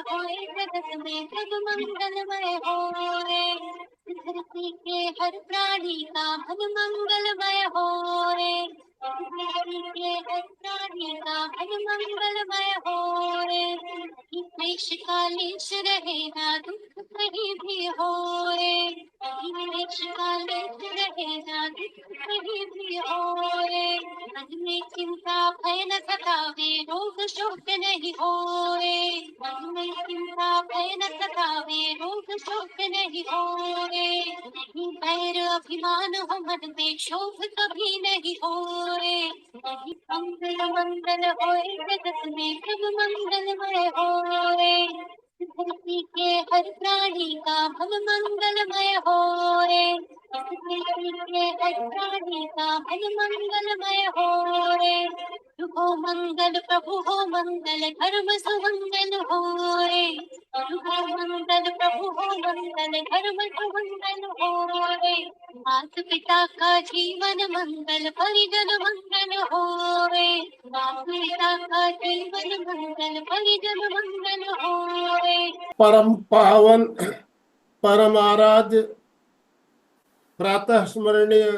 होए जगत में सब मंगलमय होए। धरती के हर प्राणी का मन मंगलमय होए। धरती के हर प्राणी का मन मंगलमय होए। क्लेश कालेश रहे ना दुख कहीं भी होए। क्लेश कालेश रहे ना दुख कहीं भी होए। मन में चिंता भय न सतावे रोग शोक नहीं होए। मन में चिंता भय न सतावे रोग शोक नहीं होए। नहीं बैर अभिमान हो मन में शोभ कभी नहीं होए। नहीं मंगल मंगल होए जगत में सब मंगलमय होए। धरती के हर प्राणी का मन मंगलमय होए। धरती के हर प्राणी का मन मंगलमय होए। हो मंगल प्रभु हो मंगल धर्म सुमंगल होए। हो मंगल प्रभु हो मंगल धर्म सुमंगल होए। माता पिता का जीवन मंगल परिजन मंगल होए। माता पिता का जीवन मंगल परिजन मंगल होए। परम पावन परम आराध्य प्रातः स्मरणीय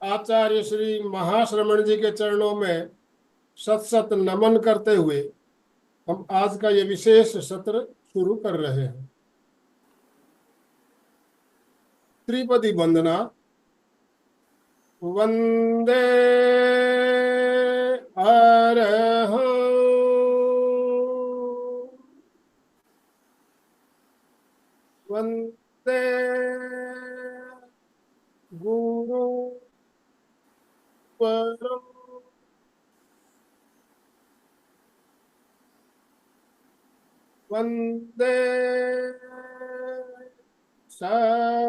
आचार्य श्री महाश्रमण जी के चरणों में सत सत नमन करते हुए हम आज का ये विशेष सत्र शुरू कर रहे हैं। त्रिपदी वंदना। वंदे अरहं वंदे गुरु परम वंदे सच्चं।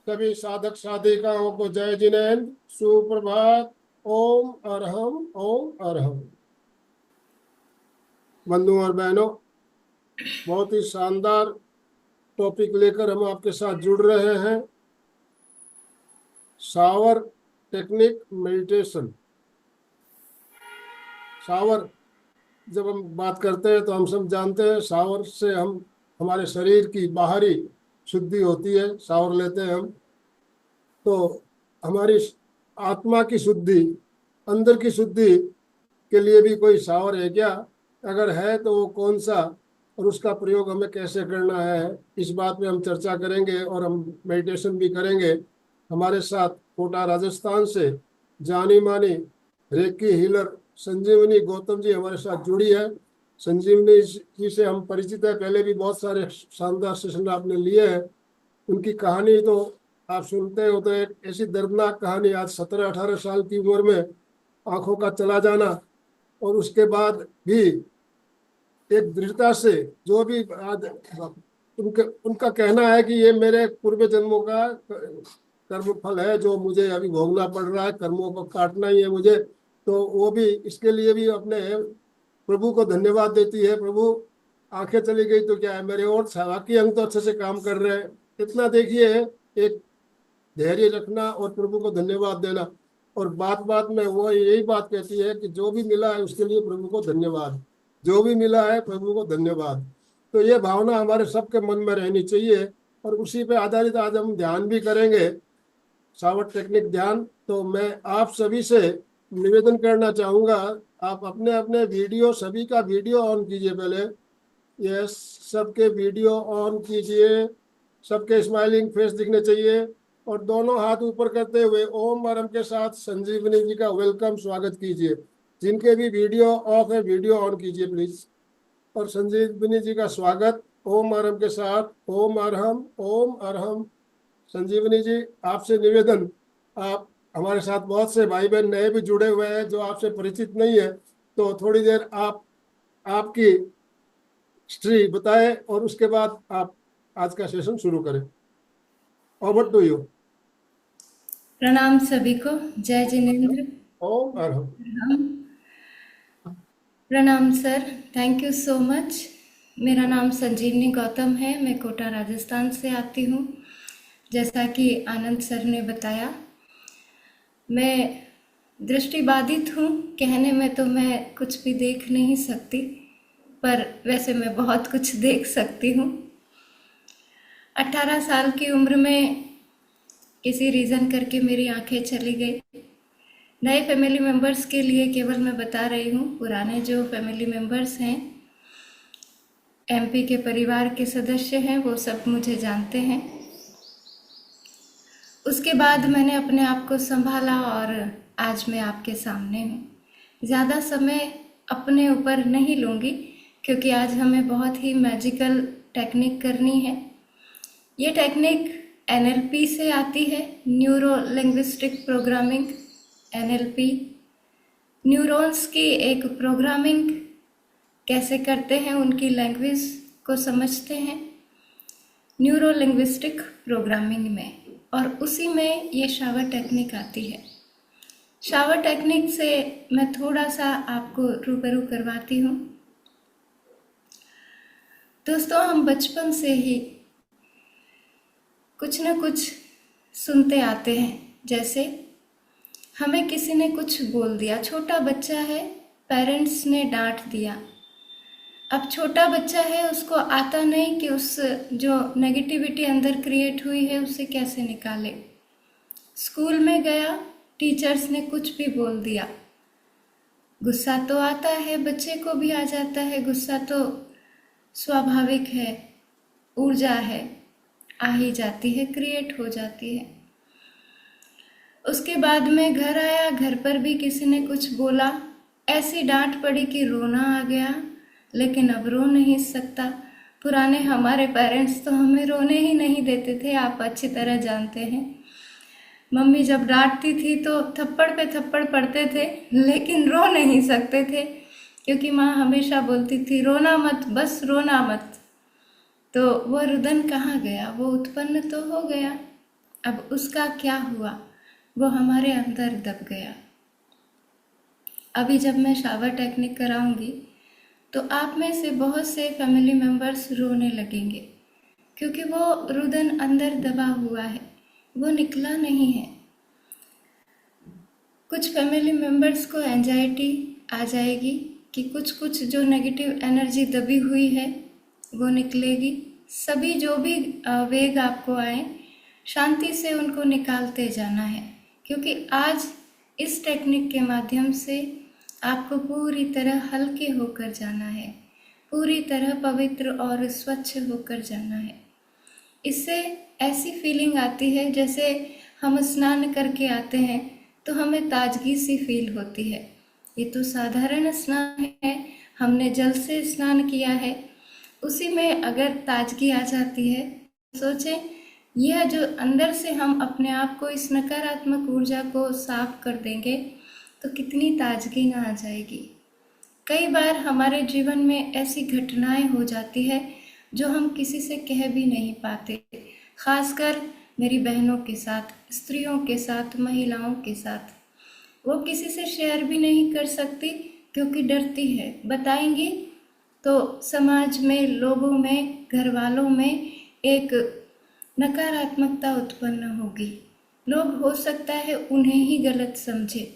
सभी साधक साधिकाओं को जय जिनेन्द्र, सुप्रभात। ओम अरहम ओम अरहम। बंधुओं और बहनों, बहुत ही शानदार टॉपिक लेकर हम आपके साथ जुड़ रहे हैं। Shower technique meditation. शावर जब हम बात करते हैं तो हम सब जानते हैं शावर से हम हमारे शरीर की बाहरी शुद्धि होती है। शावर लेते हैं हम तो हमारी आत्मा की शुद्धि, अंदर की शुद्धि के लिए भी कोई शावर है क्या? अगर है तो वो कौन सा और उसका प्रयोग हमें कैसे करना है, इस बात पे हम चर्चा करेंगे और हम मेडिटेशन भी करेंगे। हमारे साथ कोटा राजस्थान से जानी मानी रेकी हीलर संजीवनी गौतम जी हमारे साथ जुड़ी है। संजीवनी जी से हम परिचित है, पहले भी बहुत सारे शानदार सेशन आपने लिए हैं। उनकी कहानी तो आप सुनते हो तो एक ऐसी दर्दनाक कहानी, आज 17-18 साल की उम्र में आंखों का चला जाना और उसके बाद भी एक दृढ़ता से जो भी आज उनका कहना है कि ये मेरे पूर्व जन्मों का कर्म फल है जो मुझे अभी भोगना पड़ रहा है, कर्मों को काटना ही है मुझे। तो वो भी इसके लिए भी अपने प्रभु को धन्यवाद देती है। प्रभु आंखें चली गई तो क्या है, मेरे और बाकी अंग तो अच्छे से काम कर रहे हैं। इतना देखिए, एक धैर्य रखना और प्रभु को धन्यवाद देना। और बात बात में वो यही बात कहती है कि जो भी मिला है उसके लिए प्रभु को धन्यवाद, जो भी मिला है प्रभु को धन्यवाद। तो ये भावना हमारे सबके मन में रहनी चाहिए और उसी पे आधारित आज हम ध्यान भी करेंगे, शावर टेक्निक ध्यान। तो मैं आप सभी से निवेदन करना चाहूँगा, आप अपने अपने वीडियो, सभी का वीडियो ऑन कीजिए पहले। यस, सबके वीडियो ऑन कीजिए, सबके स्माइलिंग फेस दिखने चाहिए और दोनों हाथ ऊपर करते हुए ओम अरहम के साथ संजीवनी जी का वेलकम स्वागत कीजिए। जिनके भी वीडियो ऑफ है वीडियो ऑन कीजिए प्लीज। और संजीवनी जी का स्वागत ओम अरहम के साथ। ओम अरहम ओम अरहम। संजीवनी जी, आपसे निवेदन, आप हमारे साथ बहुत से भाई बहन नए भी जुड़े हुए हैं जो आपसे परिचित नहीं है, तो थोड़ी देर आप आपकी हिस्ट्री बताएं और उसके बाद आप आज का सेशन शुरू करें। Over to you. प्रणाम सभी को, जय जिनेन्द्र। ओम अरहम। प्रणाम sir, thank you so much. मेरा नाम संजीवनी गौतम है, मैं कोटा राजस्थान से आती हूँ। जैसा कि आनंद सर ने बताया, मैं दृष्टिबाधित हूँ, कहने में तो मैं कुछ भी देख नहीं सकती, पर वैसे मैं बहुत कुछ देख सकती हूँ। 18 साल की उम्र में किसी रीज़न करके मेरी आंखें चली गई। नए फैमिली मेम्बर्स के लिए केवल मैं बता रही हूँ, पुराने जो फैमिली मेम्बर्स हैं, एमपी के परिवार के सदस्य हैं, वो सब मुझे जानते हैं। उसके बाद मैंने अपने आप को संभाला और आज मैं आपके सामने हूँ। ज़्यादा समय अपने ऊपर नहीं लूँगी क्योंकि आज हमें बहुत ही मैजिकल टेक्निक करनी है। ये टेक्निक एनएलपी से आती है, neuro linguistic programming. NLP neurons की एक प्रोग्रामिंग कैसे करते हैं, उनकी लैंग्वेज को समझते हैं न्यूरो लिंग्विस्टिक प्रोग्रामिंग में, और उसी में ये शावर टेक्निक आती है। शावर टेक्निक से मैं थोड़ा सा आपको रूबरू करवाती हूँ। दोस्तों, हम बचपन से ही कुछ न कुछ सुनते आते हैं। जैसे हमें किसी ने कुछ बोल दिया, छोटा बच्चा है, पेरेंट्स ने डांट दिया। अब छोटा बच्चा है, उसको आता नहीं कि उस जो नेगेटिविटी अंदर क्रिएट हुई है उसे कैसे निकाले। स्कूल में गया, टीचर्स ने कुछ भी बोल दिया, गुस्सा तो आता है, बच्चे को भी आ जाता है गुस्सा, तो स्वाभाविक है, ऊर्जा है, आ ही जाती है, क्रिएट हो जाती है। उसके बाद में घर आया, घर पर भी किसी ने कुछ बोला, ऐसी डांट पड़ी कि रोना आ गया, लेकिन अब रो नहीं सकता। पुराने हमारे पेरेंट्स तो हमें रोने ही नहीं देते थे, आप अच्छी तरह जानते हैं। मम्मी जब डांटती थी तो थप्पड़ पे थप्पड़ पड़ते थे, लेकिन रो नहीं सकते थे क्योंकि माँ हमेशा बोलती थी रोना मत, बस रोना मत। तो वो रुदन कहाँ गया? वो उत्पन्न तो हो गया, अब उसका क्या हुआ? वो हमारे अंदर दब गया। अभी जब मैं शावर टेक्निक कराऊंगी तो आप में से बहुत से फैमिली मेम्बर्स रोने लगेंगे क्योंकि वो रुदन अंदर दबा हुआ है, वो निकला नहीं है। कुछ फैमिली मेम्बर्स को एंजाइटी आ जाएगी कि कुछ जो नेगेटिव एनर्जी दबी हुई है वो निकलेगी। सभी जो भी वेग आपको आए, शांति से उनको निकालते जाना है, क्योंकि आज इस टेक्निक के माध्यम से आपको पूरी तरह हल्के होकर जाना है, पूरी तरह पवित्र और स्वच्छ होकर जाना है। इससे ऐसी फीलिंग आती है जैसे हम स्नान करके आते हैं तो हमें ताजगी सी फील होती है। ये तो साधारण स्नान है, हमने जल से स्नान किया है, उसी में अगर ताजगी आ जाती है, सोचें यह जो अंदर से हम अपने आप को इस नकारात्मक ऊर्जा को साफ कर देंगे तो कितनी ताजगी ना आ जाएगी। कई बार हमारे जीवन में ऐसी घटनाएं हो जाती है जो हम किसी से कह भी नहीं पाते, खासकर मेरी बहनों के साथ, स्त्रियों के साथ, महिलाओं के साथ। वो किसी से शेयर भी नहीं कर सकती क्योंकि डरती है, बताएंगी तो समाज में, लोगों में, घर वालों में एक नकारात्मकता उत्पन्न होगी। लोग हो सकता है उन्हें ही गलत समझे,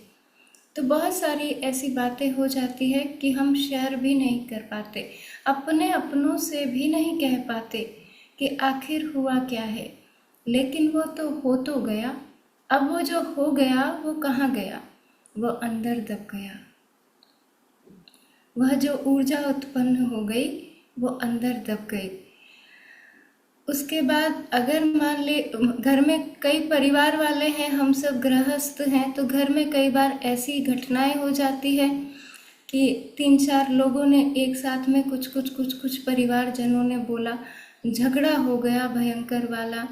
तो बहुत सारी ऐसी बातें हो जाती है कि हम शेयर भी नहीं कर पाते, अपने अपनों से भी नहीं कह पाते कि आखिर हुआ क्या है। लेकिन वो तो हो तो गया, अब वो जो हो गया वो कहाँ गया? वो अंदर दब गया। वह जो ऊर्जा उत्पन्न हो गई वो अंदर दब गई। उसके बाद अगर मान ले घर में कई परिवार वाले हैं, हम सब गृहस्थ हैं, तो घर में कई बार ऐसी घटनाएं हो जाती है कि 3-4 लोगों ने एक साथ में कुछ परिवारजनों ने बोला, झगड़ा हो गया भयंकर वाला,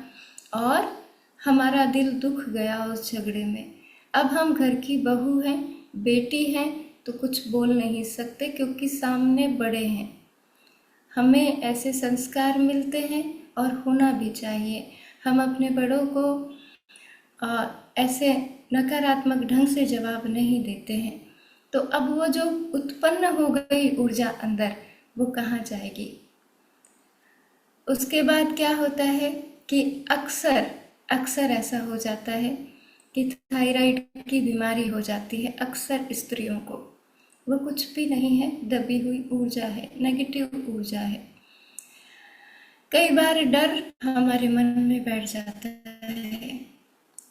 और हमारा दिल दुख गया उस झगड़े में। अब हम घर की बहू हैं, बेटी हैं, तो कुछ बोल नहीं सकते क्योंकि सामने बड़े हैं। हमें ऐसे संस्कार मिलते हैं और होना भी चाहिए। हम अपने बड़ों को ऐसे नकारात्मक ढंग से जवाब नहीं देते हैं। तो अब वो जो उत्पन्न हो गई ऊर्जा अंदर, वो कहाँ जाएगी? उसके बाद क्या होता है कि अक्सर ऐसा हो जाता है कि थायराइड की बीमारी हो जाती है अक्सर स्त्रियों को। वो कुछ भी नहीं है, दबी हुई ऊर्जा है, नेगेटिव ऊर्जा है। कई बार डर हमारे मन में बैठ जाता है,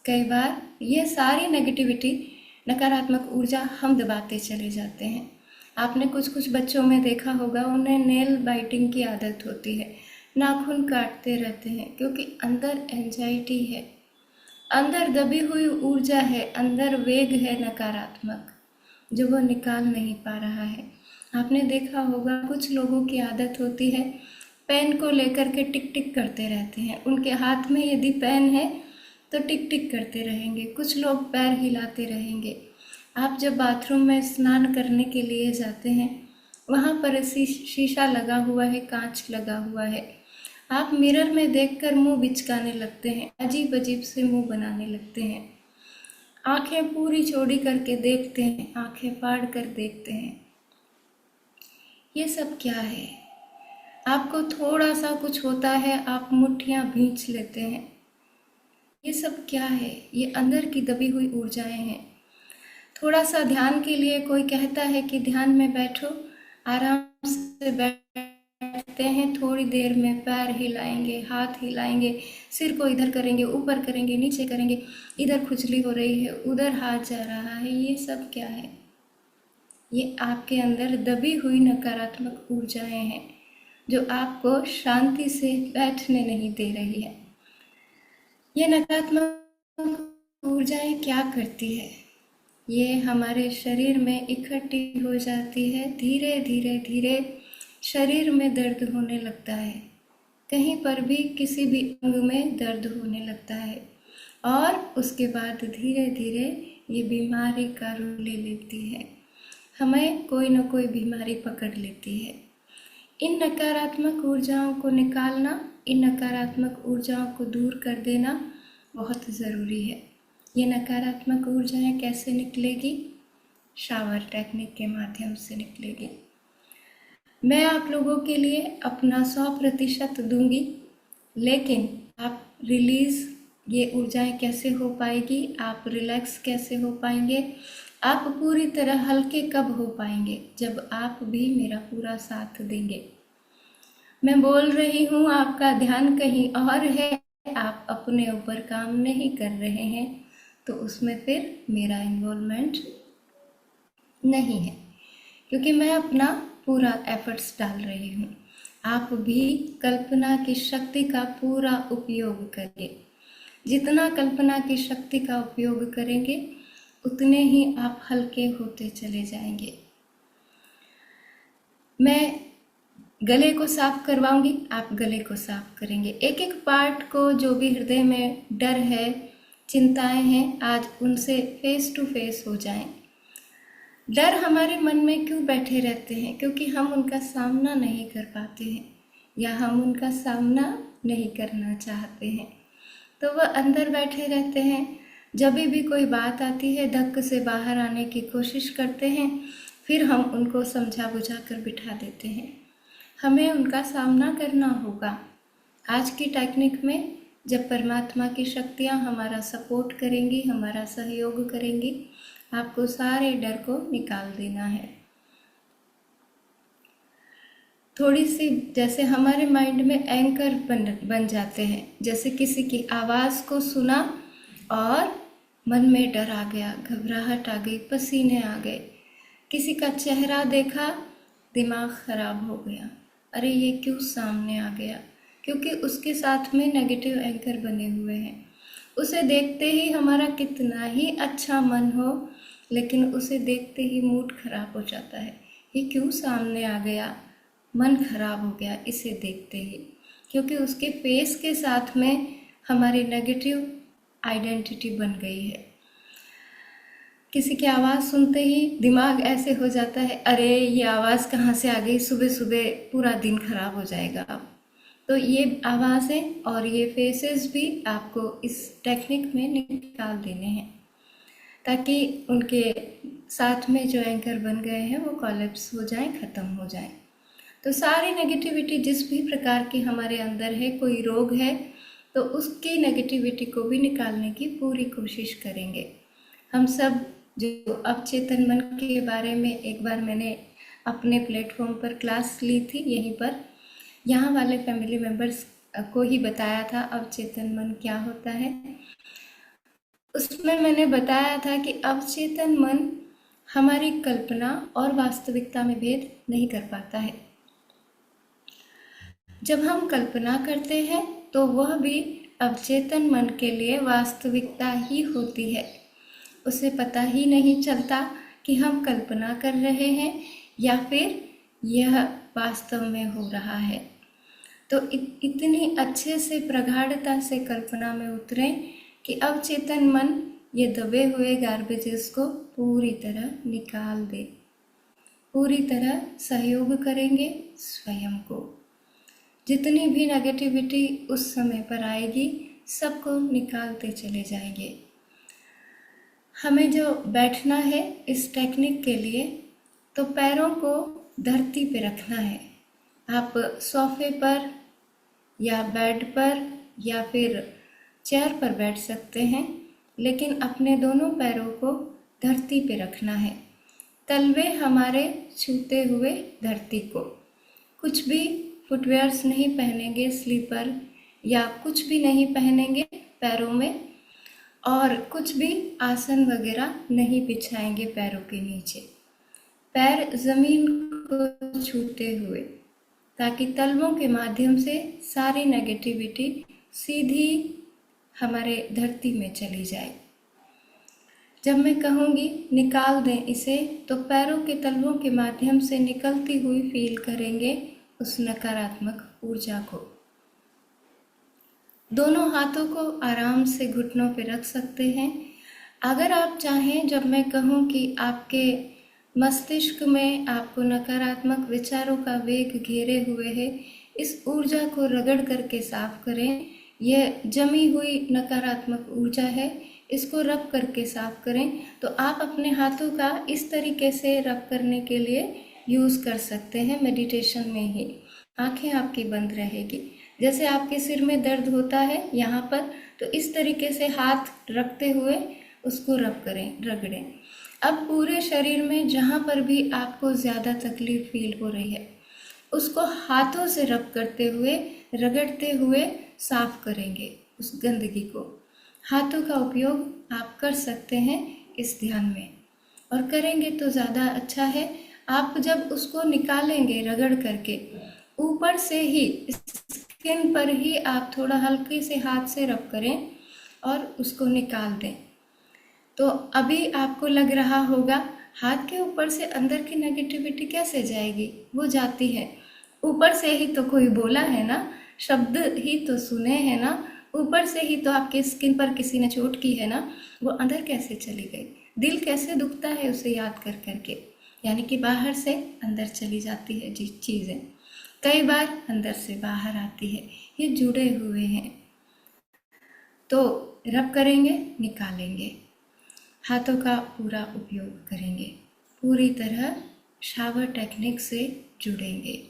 कई बार ये सारी नेगेटिविटी, नकारात्मक ऊर्जा हम दबाते चले जाते हैं। आपने कुछ बच्चों में देखा होगा, उन्हें नेल बाइटिंग की आदत होती है, नाखून काटते रहते हैं, क्योंकि अंदर एंजाइटी है, अंदर दबी हुई ऊर्जा है, अंदर वेग है नकारात्मक, जो वो निकाल नहीं पा रहा है। आपने देखा होगा कुछ लोगों की आदत होती है पेन को लेकर के टिक टिक करते रहते हैं। उनके हाथ में यदि पेन है तो टिक टिक करते रहेंगे। कुछ लोग पैर हिलाते रहेंगे। आप जब बाथरूम में स्नान करने के लिए जाते हैं, वहाँ पर शीशा लगा हुआ है, कांच लगा हुआ है, आप मिरर में देखकर मुंह बिचकाने लगते हैं, अजीब अजीब से मुंह बनाने लगते हैं, आंखें पूरी चौड़ी करके देखते हैं, आंखें फाड़ कर देखते हैं। ये सब क्या है? आपको थोड़ा सा कुछ होता है, आप मुट्ठियां भींच लेते हैं। ये सब क्या है? ये अंदर की दबी हुई ऊर्जाएं हैं। थोड़ा सा ध्यान के लिए कोई कहता है कि ध्यान में बैठो, आराम से बैठते हैं, थोड़ी देर में पैर हिलाएंगे, हाथ हिलाएंगे, सिर को इधर करेंगे, ऊपर करेंगे, नीचे करेंगे, इधर खुजली हो रही है, उधर हाथ जा रहा है। ये सब क्या है? ये आपके अंदर दबी हुई नकारात्मक ऊर्जाएं हैं, जो आपको शांति से बैठने नहीं दे रही है। ये नकारात्मक ऊर्जाएं क्या करती है? ये हमारे शरीर में इकट्ठी हो जाती है, धीरे धीरे धीरे शरीर में दर्द होने लगता है, कहीं पर भी किसी भी अंग में दर्द होने लगता है, और उसके बाद धीरे धीरे ये बीमारी का रूप ले लेती है, हमें कोई न कोई बीमारी पकड़ लेती है। इन नकारात्मक ऊर्जाओं को निकालना, इन नकारात्मक ऊर्जाओं को दूर कर देना बहुत ज़रूरी है। ये नकारात्मक ऊर्जाएं कैसे निकलेगी? शावर टेक्निक के माध्यम से निकलेगी। मैं आप लोगों के लिए अपना 100% दूंगी, लेकिन आप रिलीज़, ये ऊर्जाएं कैसे हो पाएगी, आप रिलैक्स कैसे हो पाएंगे, आप पूरी तरह हल्के कब हो पाएंगे? जब आप भी मेरा पूरा साथ देंगे। मैं बोल रही हूँ, आपका ध्यान कहीं और है, आप अपने ऊपर काम नहीं कर रहे हैं, तो उसमें फिर मेरा इन्वॉल्वमेंट नहीं है, क्योंकि मैं अपना पूरा एफर्ट्स डाल रही हूँ। आप भी कल्पना की शक्ति का पूरा उपयोग करें। जितना कल्पना की शक्ति का उपयोग करेंगे, उतने ही आप हल्के होते चले जाएंगे। मैं गले को साफ करवाऊंगी, आप गले को साफ करेंगे। एक एक पार्ट को, जो भी हृदय में डर है, चिंताएं हैं, आज उनसे फेस टू फेस हो जाएं। डर हमारे मन में क्यों बैठे रहते हैं? क्योंकि हम उनका सामना नहीं कर पाते हैं, या हम उनका सामना नहीं करना चाहते हैं, तो वह अंदर बैठे रहते हैं। जब भी कोई बात आती है, धक्क से बाहर आने की कोशिश करते हैं, फिर हम उनको समझा बुझा कर बिठा देते हैं। हमें उनका सामना करना होगा। आज की टेक्निक में जब परमात्मा की शक्तियाँ हमारा सपोर्ट करेंगी, हमारा सहयोग करेंगी, आपको सारे डर को निकाल देना है। थोड़ी सी, जैसे हमारे माइंड में एंकर बन जाते हैं, जैसे किसी की आवाज़ को सुना और मन में डर आ गया, घबराहट आ गई, पसीने आ गए। किसी का चेहरा देखा, दिमाग खराब हो गया, अरे ये क्यों सामने आ गया? क्योंकि उसके साथ में नेगेटिव एंकर बने हुए हैं। उसे देखते ही हमारा कितना ही अच्छा मन हो, लेकिन उसे देखते ही मूड खराब हो जाता है। ये क्यों सामने आ गया? मन खराब हो गया इसे देखते ही, क्योंकि उसके फेस के साथ में हमारी नेगेटिव आइडेंटिटी बन गई है। किसी की आवाज़ सुनते ही दिमाग ऐसे हो जाता है, अरे ये आवाज़ कहाँ से आ गई, सुबह सुबह पूरा दिन खराब हो जाएगा अब। तो ये आवाज़ें और ये फेसेस भी आपको इस टेक्निक में निकाल देने हैं, ताकि उनके साथ में जो एंकर बन गए हैं वो कोलैप्स हो जाएं, ख़त्म हो जाएं। तो सारी नेगेटिविटी जिस भी प्रकार की हमारे अंदर है, कोई रोग है, तो उसकी नेगेटिविटी को भी निकालने की पूरी कोशिश करेंगे। हम सब जो अवचेतन मन के बारे में एक बार मैंने अपने प्लेटफॉर्म पर क्लास ली थी, यहीं पर यहाँ वाले फैमिली मेम्बर्स को ही बताया था अवचेतन मन क्या होता है। उसमें मैंने बताया था कि अवचेतन मन हमारी कल्पना और वास्तविकता में भेद नहीं कर पाता है। जब हम कल्पना करते हैं तो वह भी अवचेतन मन के लिए वास्तविकता ही होती है। उसे पता ही नहीं चलता कि हम कल्पना कर रहे हैं या फिर यह वास्तव में हो रहा है। तो इतनी अच्छे से प्रगाढ़ता से कल्पना में उतरें कि अवचेतन मन ये दबे हुए गार्बेजेस को पूरी तरह निकाल दे। पूरी तरह सहयोग करेंगे स्वयं को। जितनी भी नेगेटिविटी उस समय पर आएगी सबको निकालते चले जाएंगे। हमें जो बैठना है इस टेक्निक के लिए, तो पैरों को धरती पे रखना है। आप सोफे पर या बेड पर या फिर चेयर पर बैठ सकते हैं, लेकिन अपने दोनों पैरों को धरती पे रखना है। तलवे हमारे छूते हुए धरती को। कुछ भी फुटवेयर्स नहीं पहनेंगे, स्लीपर या कुछ भी नहीं पहनेंगे पैरों में, और कुछ भी आसन वगैरह नहीं बिछाएंगे पैरों के नीचे। पैर जमीन को छूते हुए, ताकि तलवों के माध्यम से सारी नेगेटिविटी सीधी हमारे धरती में चली जाए। जब मैं कहूँगी निकाल दें इसे, तो पैरों के तलवों के माध्यम से निकलती हुई फील करेंगे उस नकारात्मक ऊर्जा को। दोनों हाथों को आराम से घुटनों पे रख सकते हैं। अगर आप चाहें, जब मैं कहूँ कि आपके मस्तिष्क में आपको नकारात्मक विचारों का वेग घेरे हुए है, इस ऊर्जा को रगड़ करके साफ करें। यह जमी हुई नकारात्मक ऊर्जा है, इसको रब करके साफ करें। तो आप अपने हाथों का इस तरीके से रब करने के लिए यूज़ कर सकते हैं मेडिटेशन में ही। आंखें आपकी बंद रहेगी। जैसे आपके सिर में दर्द होता है यहाँ पर, तो इस तरीके से हाथ रखते हुए उसको रब करें, रगड़ें। अब पूरे शरीर में जहाँ पर भी आपको ज़्यादा तकलीफ फील हो रही है, उसको हाथों से रब करते हुए, रगड़ते हुए साफ करेंगे उस गंदगी को। हाथों का उपयोग आप कर सकते हैं इस ध्यान में, और करेंगे तो ज़्यादा अच्छा है। आप जब उसको निकालेंगे रगड़ करके, ऊपर से ही स्किन पर ही आप थोड़ा हल्के से हाथ से रब करें और उसको निकाल दें। तो अभी आपको लग रहा होगा हाथ के ऊपर से अंदर की नेगेटिविटी कैसे जाएगी? वो जाती है। ऊपर से ही तो कोई बोला है ना, शब्द ही तो सुने हैं ना, ऊपर से ही तो आपके स्किन पर किसी ने चोट की है ना, वो अंदर कैसे चली गई? दिल कैसे दुखता है उसे याद कर करके। यानी कि बाहर से अंदर चली जाती है जी चीज़ें, कई बार अंदर से बाहर आती है। ये जुड़े हुए हैं। तो रब करेंगे, निकालेंगे, हाथों का पूरा उपयोग करेंगे, पूरी तरह शावर टेक्निक से जुड़ेंगे।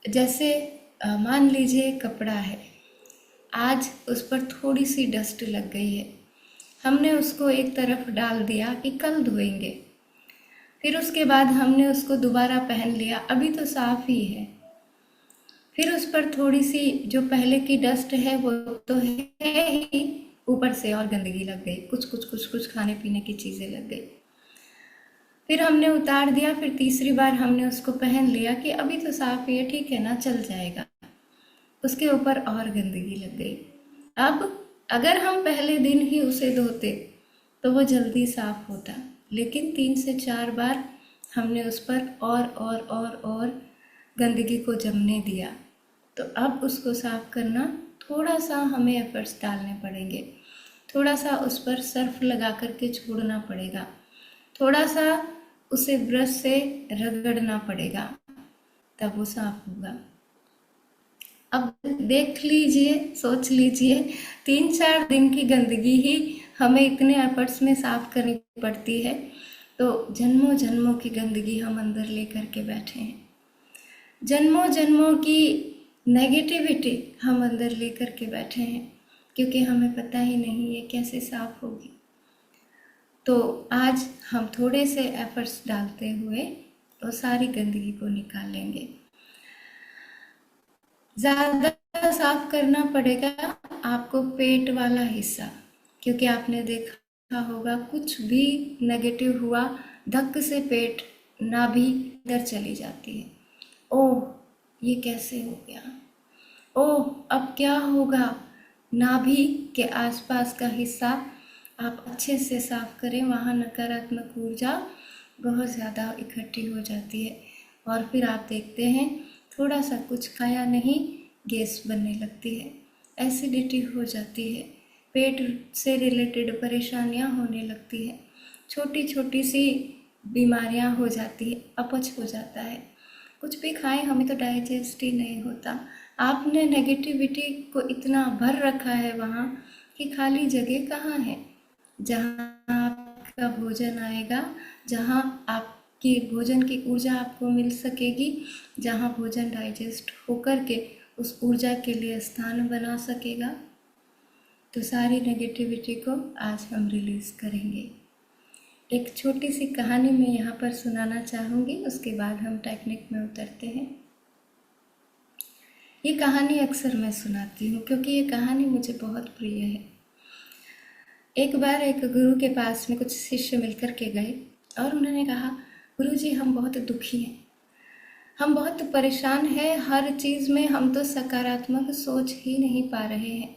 जैसे मान लीजिए कपड़ा है, आज उस पर थोड़ी सी डस्ट लग गई है, हमने उसको एक तरफ डाल दिया कि कल धोएंगे, फिर उसके बाद हमने उसको दोबारा पहन लिया, अभी तो साफ ही है, फिर उस पर थोड़ी सी जो पहले की डस्ट है वो तो है ही, ऊपर से और गंदगी लग गई, कुछ खाने पीने की चीज़ें लग गई। फिर हमने उतार दिया, फिर तीसरी बार हमने उसको पहन लिया कि अभी तो साफ ही है, ठीक है ना, चल जाएगा, उसके ऊपर और गंदगी लग गई। अब अगर हम पहले दिन ही उसे धोते तो वो जल्दी साफ होता, लेकिन 3 से 4 बार हमने उस पर और गंदगी को जमने दिया। तो अब उसको साफ करना, थोड़ा सा हमें एफर्ट्स डालने पड़ेंगे, थोड़ा सा उस पर सर्फ लगा करके छोड़ना पड़ेगा, थोड़ा सा उसे ब्रश से रगड़ना पड़ेगा, तब वो साफ होगा। अब देख लीजिए, सोच लीजिए, 3-4 दिन की गंदगी ही हमें इतने एफर्ट्स में साफ करनी पड़ती है, तो जन्मों जन्मों की गंदगी हम अंदर लेकर के बैठे हैं। जन्मों जन्मों की नेगेटिविटी हम अंदर लेकर के बैठे हैं, क्योंकि हमें पता ही नहीं ये कैसे साफ होगी। तो आज हम थोड़े से एफर्ट्स डालते हुए वो सारी गंदगी को निकालेंगे। ज़्यादा साफ करना पड़ेगा आपको पेट वाला हिस्सा, क्योंकि आपने देखा होगा कुछ भी नेगेटिव हुआ धक्क से पेट नाभि अंदर चली जाती है। ओह, ये कैसे हो गया, ओह अब क्या होगा। नाभि के आसपास का हिस्सा आप अच्छे से साफ करें, वहाँ नकारात्मक ऊर्जा बहुत ज़्यादा इकट्ठी हो जाती है और फिर आप देखते हैं थोड़ा सा कुछ खाया नहीं, गैस बनने लगती है, एसिडिटी हो जाती है, पेट से रिलेटेड परेशानियां होने लगती है, छोटी छोटी सी बीमारियां हो जाती है, अपच हो जाता है। कुछ भी खाएं हमें तो डाइजेस्ट ही नहीं होता। आपने नेगेटिविटी को इतना भर रखा है वहाँ कि खाली जगह कहाँ है जहाँ आपका भोजन आएगा, जहाँ आपकी भोजन की ऊर्जा आपको मिल सकेगी, जहाँ भोजन डाइजेस्ट होकर के उस ऊर्जा के लिए स्थान बना सकेगा। तो सारी नेगेटिविटी को आज हम रिलीज़ करेंगे। एक छोटी सी कहानी मैं यहाँ पर सुनाना चाहूँगी, उसके बाद हम टेक्निक में उतरते हैं। ये कहानी अक्सर मैं सुनाती हूँ क्योंकि ये कहानी मुझे बहुत प्रिय है। एक बार एक गुरु के पास में कुछ शिष्य मिलकर के गए और उन्होंने कहा, गुरुजी हम बहुत दुखी हैं, हम बहुत परेशान हैं, हर चीज़ में हम तो सकारात्मक सोच ही नहीं पा रहे हैं।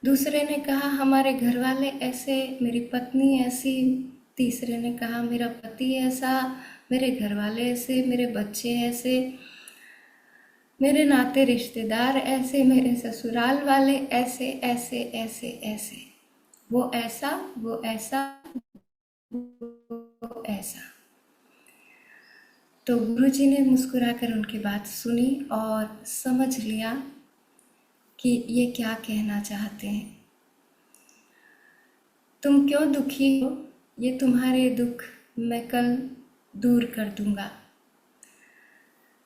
दूसरे ने कहा हमारे घर वाले ऐसे, मेरी पत्नी ऐसी। तीसरे ने कहा मेरा पति ऐसा, मेरे घर वाले ऐसे, मेरे बच्चे ऐसे, मेरे नाते रिश्तेदार ऐसे, मेरे ससुराल वाले ऐसे ऐसे ऐसे ऐसे, वो ऐसा वो ऐसा वो ऐसा। तो गुरुजी ने मुस्कुराकर उनकी बात सुनी और समझ लिया कि ये क्या कहना चाहते हैं। तुम क्यों दुखी हो, ये तुम्हारे दुख मैं कल दूर कर दूंगा।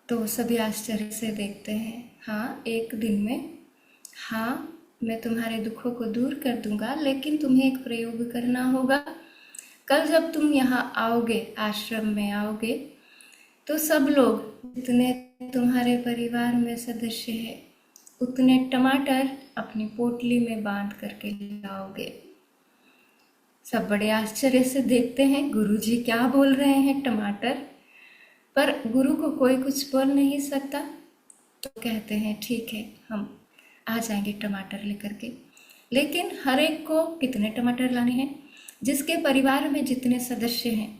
तो सभी आश्चर्य से देखते हैं, हाँ एक दिन में, हाँ मैं तुम्हारे दुखों को दूर कर दूंगा, लेकिन तुम्हें एक प्रयोग करना होगा। कल जब तुम यहाँ आओगे, आश्रम में आओगे, तो सब लोग जितने तुम्हारे परिवार में सदस्य हैं उतने टमाटर अपनी पोटली में बांध करके लाओगे। सब बड़े आश्चर्य से देखते हैं, गुरुजी क्या बोल रहे हैं टमाटर, पर गुरु को कोई कुछ बोल नहीं सकता। तो कहते हैं ठीक है हम आ जाएंगे टमाटर लेकर के। लेकिन हर एक को कितने टमाटर लाने हैं, जिसके परिवार में जितने सदस्य हैं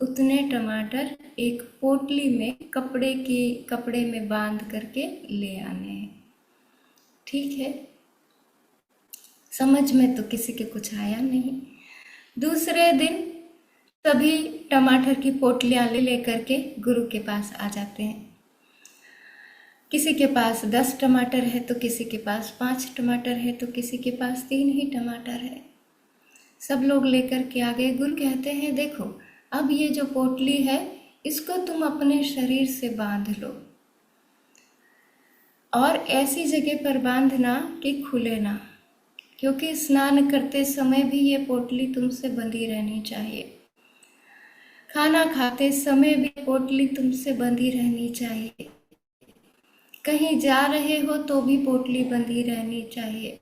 उतने टमाटर एक पोटली में कपड़े में बांध करके ले आने हैं। ठीक है, समझ में तो किसी के कुछ आया नहीं। दूसरे दिन सभी टमाटर की पोटलियां लेकर के गुरु के पास आ जाते हैं। किसी के पास 10 टमाटर है तो किसी के पास 5 टमाटर है तो किसी के पास 3 ही टमाटर है। सब लोग लेकर के आ गए। गुरु कहते हैं देखो अब ये जो पोटली है इसको तुम अपने शरीर से बांध लो और ऐसी जगह पर बांधना कि खुले ना, क्योंकि स्नान करते समय भी ये पोटली तुमसे बंधी रहनी चाहिए, खाना खाते समय भी पोटली तुमसे बंधी रहनी चाहिए, कहीं जा रहे हो तो भी पोटली बंधी रहनी चाहिए,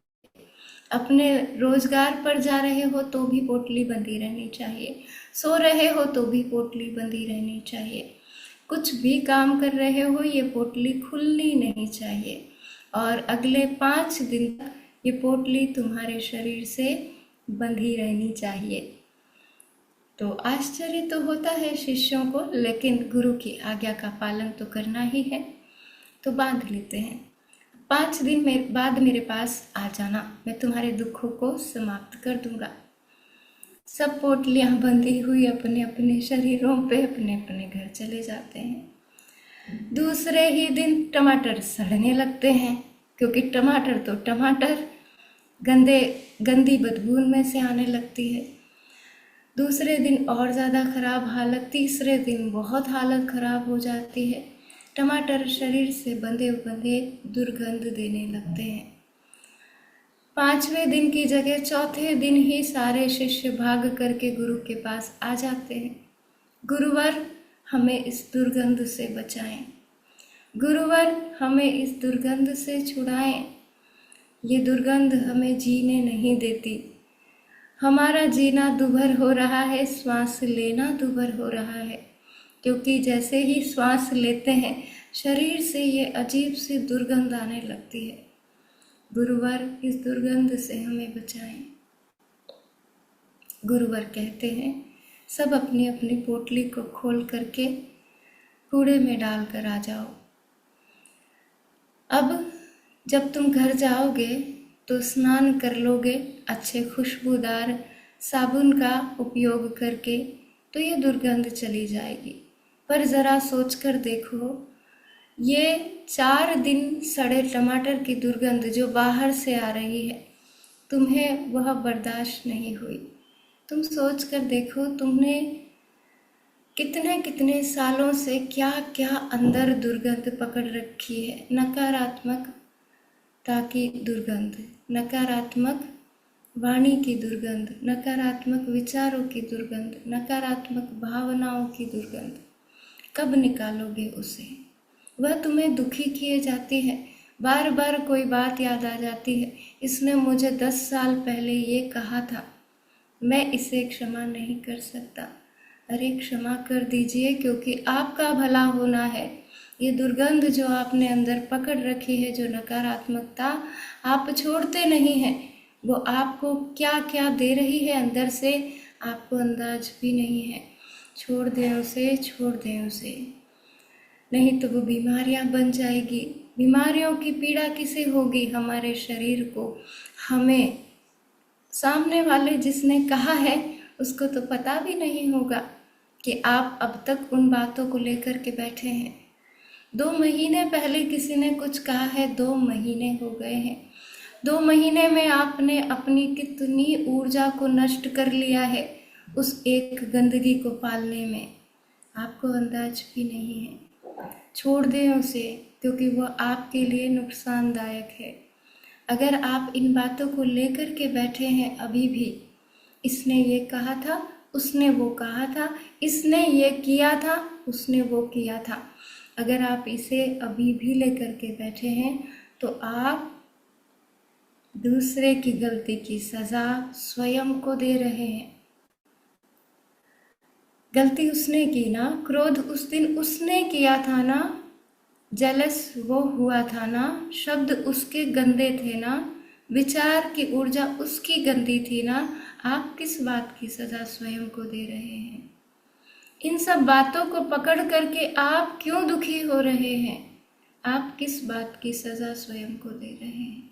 अपने रोजगार पर जा रहे हो तो भी पोटली बंधी रहनी चाहिए, सो रहे हो तो भी पोटली बंधी रहनी चाहिए, कुछ भी काम कर रहे हो ये पोटली खुलनी नहीं चाहिए और अगले 5 दिन तक ये पोटली तुम्हारे शरीर से बंधी रहनी चाहिए। तो आश्चर्य तो होता है शिष्यों को, लेकिन गुरु की आज्ञा का पालन तो करना ही है, तो बांध लेते हैं। 5 दिन बाद मेरे पास आ जाना, मैं तुम्हारे दुखों को समाप्त कर दूंगा। सब पोटलियां बंधी हुई अपने अपने शरीरों पे अपने अपने घर चले जाते हैं। दूसरे ही दिन टमाटर सड़ने लगते हैं, क्योंकि टमाटर तो टमाटर गंदी बदबू में से आने लगती है। दूसरे दिन और ज़्यादा खराब हालत, तीसरे दिन बहुत हालत खराब हो जाती है। टमाटर शरीर से बंधे बंधे दुर्गंध देने लगते हैं। 5वें दिन की जगह चौथे दिन ही सारे शिष्य भाग करके गुरु के पास आ जाते हैं। गुरुवर हमें इस दुर्गंध से बचाएं, गुरुवर हमें इस दुर्गंध से छुड़ाएं। ये दुर्गंध हमें जीने नहीं देती, हमारा जीना दुभर हो रहा है, श्वास लेना दुभर हो रहा है, क्योंकि जैसे ही श्वास लेते हैं शरीर से ये अजीब सी दुर्गंध आने लगती है। गुरुवर इस दुर्गंध से हमें बचाएं। गुरुवर कहते हैं सब अपनी अपनी पोटली को खोल करके कूड़े में डाल कर आ जाओ। अब जब तुम घर जाओगे तो स्नान कर लोगे अच्छे खुशबूदार साबुन का उपयोग करके, तो ये दुर्गंध चली जाएगी। पर ज़रा सोच कर देखो, ये 4 दिन सड़े टमाटर की दुर्गंध जो बाहर से आ रही है, तुम्हें वह बर्दाश्त नहीं हुई। तुम सोच कर देखो, तुमने कितने कितने सालों से क्या क्या अंदर दुर्गंध पकड़ रखी है। नकारात्मकता की दुर्गंध, नकारात्मक वाणी की दुर्गंध, नकारात्मक विचारों की दुर्गंध, नकारात्मक भावनाओं की दुर्गंध। कब निकालोगे उसे? वह तुम्हें दुखी किए जाती है। बार बार कोई बात याद आ जाती है, इसने मुझे 10 साल पहले ये कहा था, मैं इसे क्षमा नहीं कर सकता। अरे क्षमा कर दीजिए, क्योंकि आपका भला होना है। ये दुर्गंध जो आपने अंदर पकड़ रखी है, जो नकारात्मकता आप छोड़ते नहीं हैं, वो आपको क्या क्या दे रही है अंदर से, आपको अंदाज भी नहीं है। छोड़ दें उसे, छोड़ दें उसे, नहीं तो वो बीमारियां बन जाएगी। बीमारियों की पीड़ा किसे होगी? हमारे शरीर को। हमें सामने वाले जिसने कहा है उसको तो पता भी नहीं होगा कि आप अब तक उन बातों को लेकर के बैठे हैं। 2 महीने पहले किसी ने कुछ कहा है, 2 महीने हो गए हैं। 2 महीने में आपने अपनी कितनी ऊर्जा को नष्ट कर लिया है उस एक गंदगी को पालने में, आपको अंदाज भी नहीं है। छोड़ दें उसे, क्योंकि वो आपके लिए नुकसानदायक है। अगर आप इन बातों को लेकर के बैठे हैं अभी भी, इसने ये कहा था, उसने वो कहा था, इसने ये किया था, उसने वो किया था, अगर आप इसे अभी भी लेकर के बैठे हैं तो आप दूसरे की गलती की सजा स्वयं को दे रहे हैं। गलती उसने की ना, क्रोध उस दिन उसने किया था ना, जेलस वो हुआ था ना, शब्द उसके गंदे थे ना, विचार की ऊर्जा उसकी गंदी थी ना। आप किस बात की सजा स्वयं को दे रहे हैं? इन सब बातों को पकड़ करके आप क्यों दुखी हो रहे हैं? आप किस बात की सजा स्वयं को दे रहे हैं?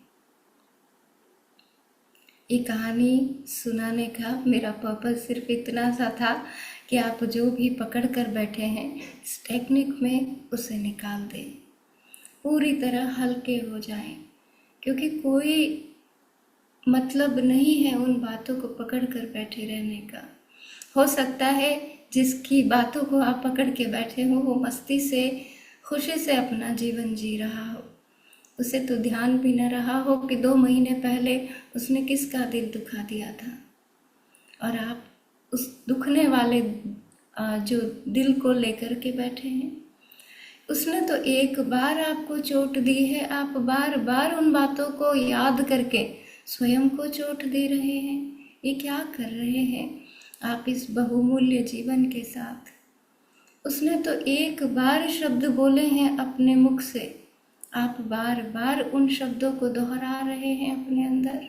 ये कहानी सुनाने का मेरा पर्पस सिर्फ इतना सा था कि आप जो भी पकड़ कर बैठे हैं इस टेक्निक में उसे निकाल दें, पूरी तरह हल्के हो जाएं, क्योंकि कोई मतलब नहीं है उन बातों को पकड़ कर बैठे रहने का। हो सकता है जिसकी बातों को आप पकड़ के बैठे हो वो मस्ती से, खुशी से अपना जीवन जी रहा हो, उसे तो ध्यान भी न रहा हो कि 2 महीने पहले उसने किसका दिल दुखा दिया था, और आप उस दुखने वाले जो दिल को लेकर के बैठे हैं। उसने तो एक बार आपको चोट दी है, आप बार बार उन बातों को याद करके स्वयं को चोट दे रहे हैं। ये क्या कर रहे हैं आप इस बहुमूल्य जीवन के साथ? उसने तो एक बार शब्द बोले हैं अपने मुख से, आप बार बार उन शब्दों को दोहरा रहे हैं अपने अंदर।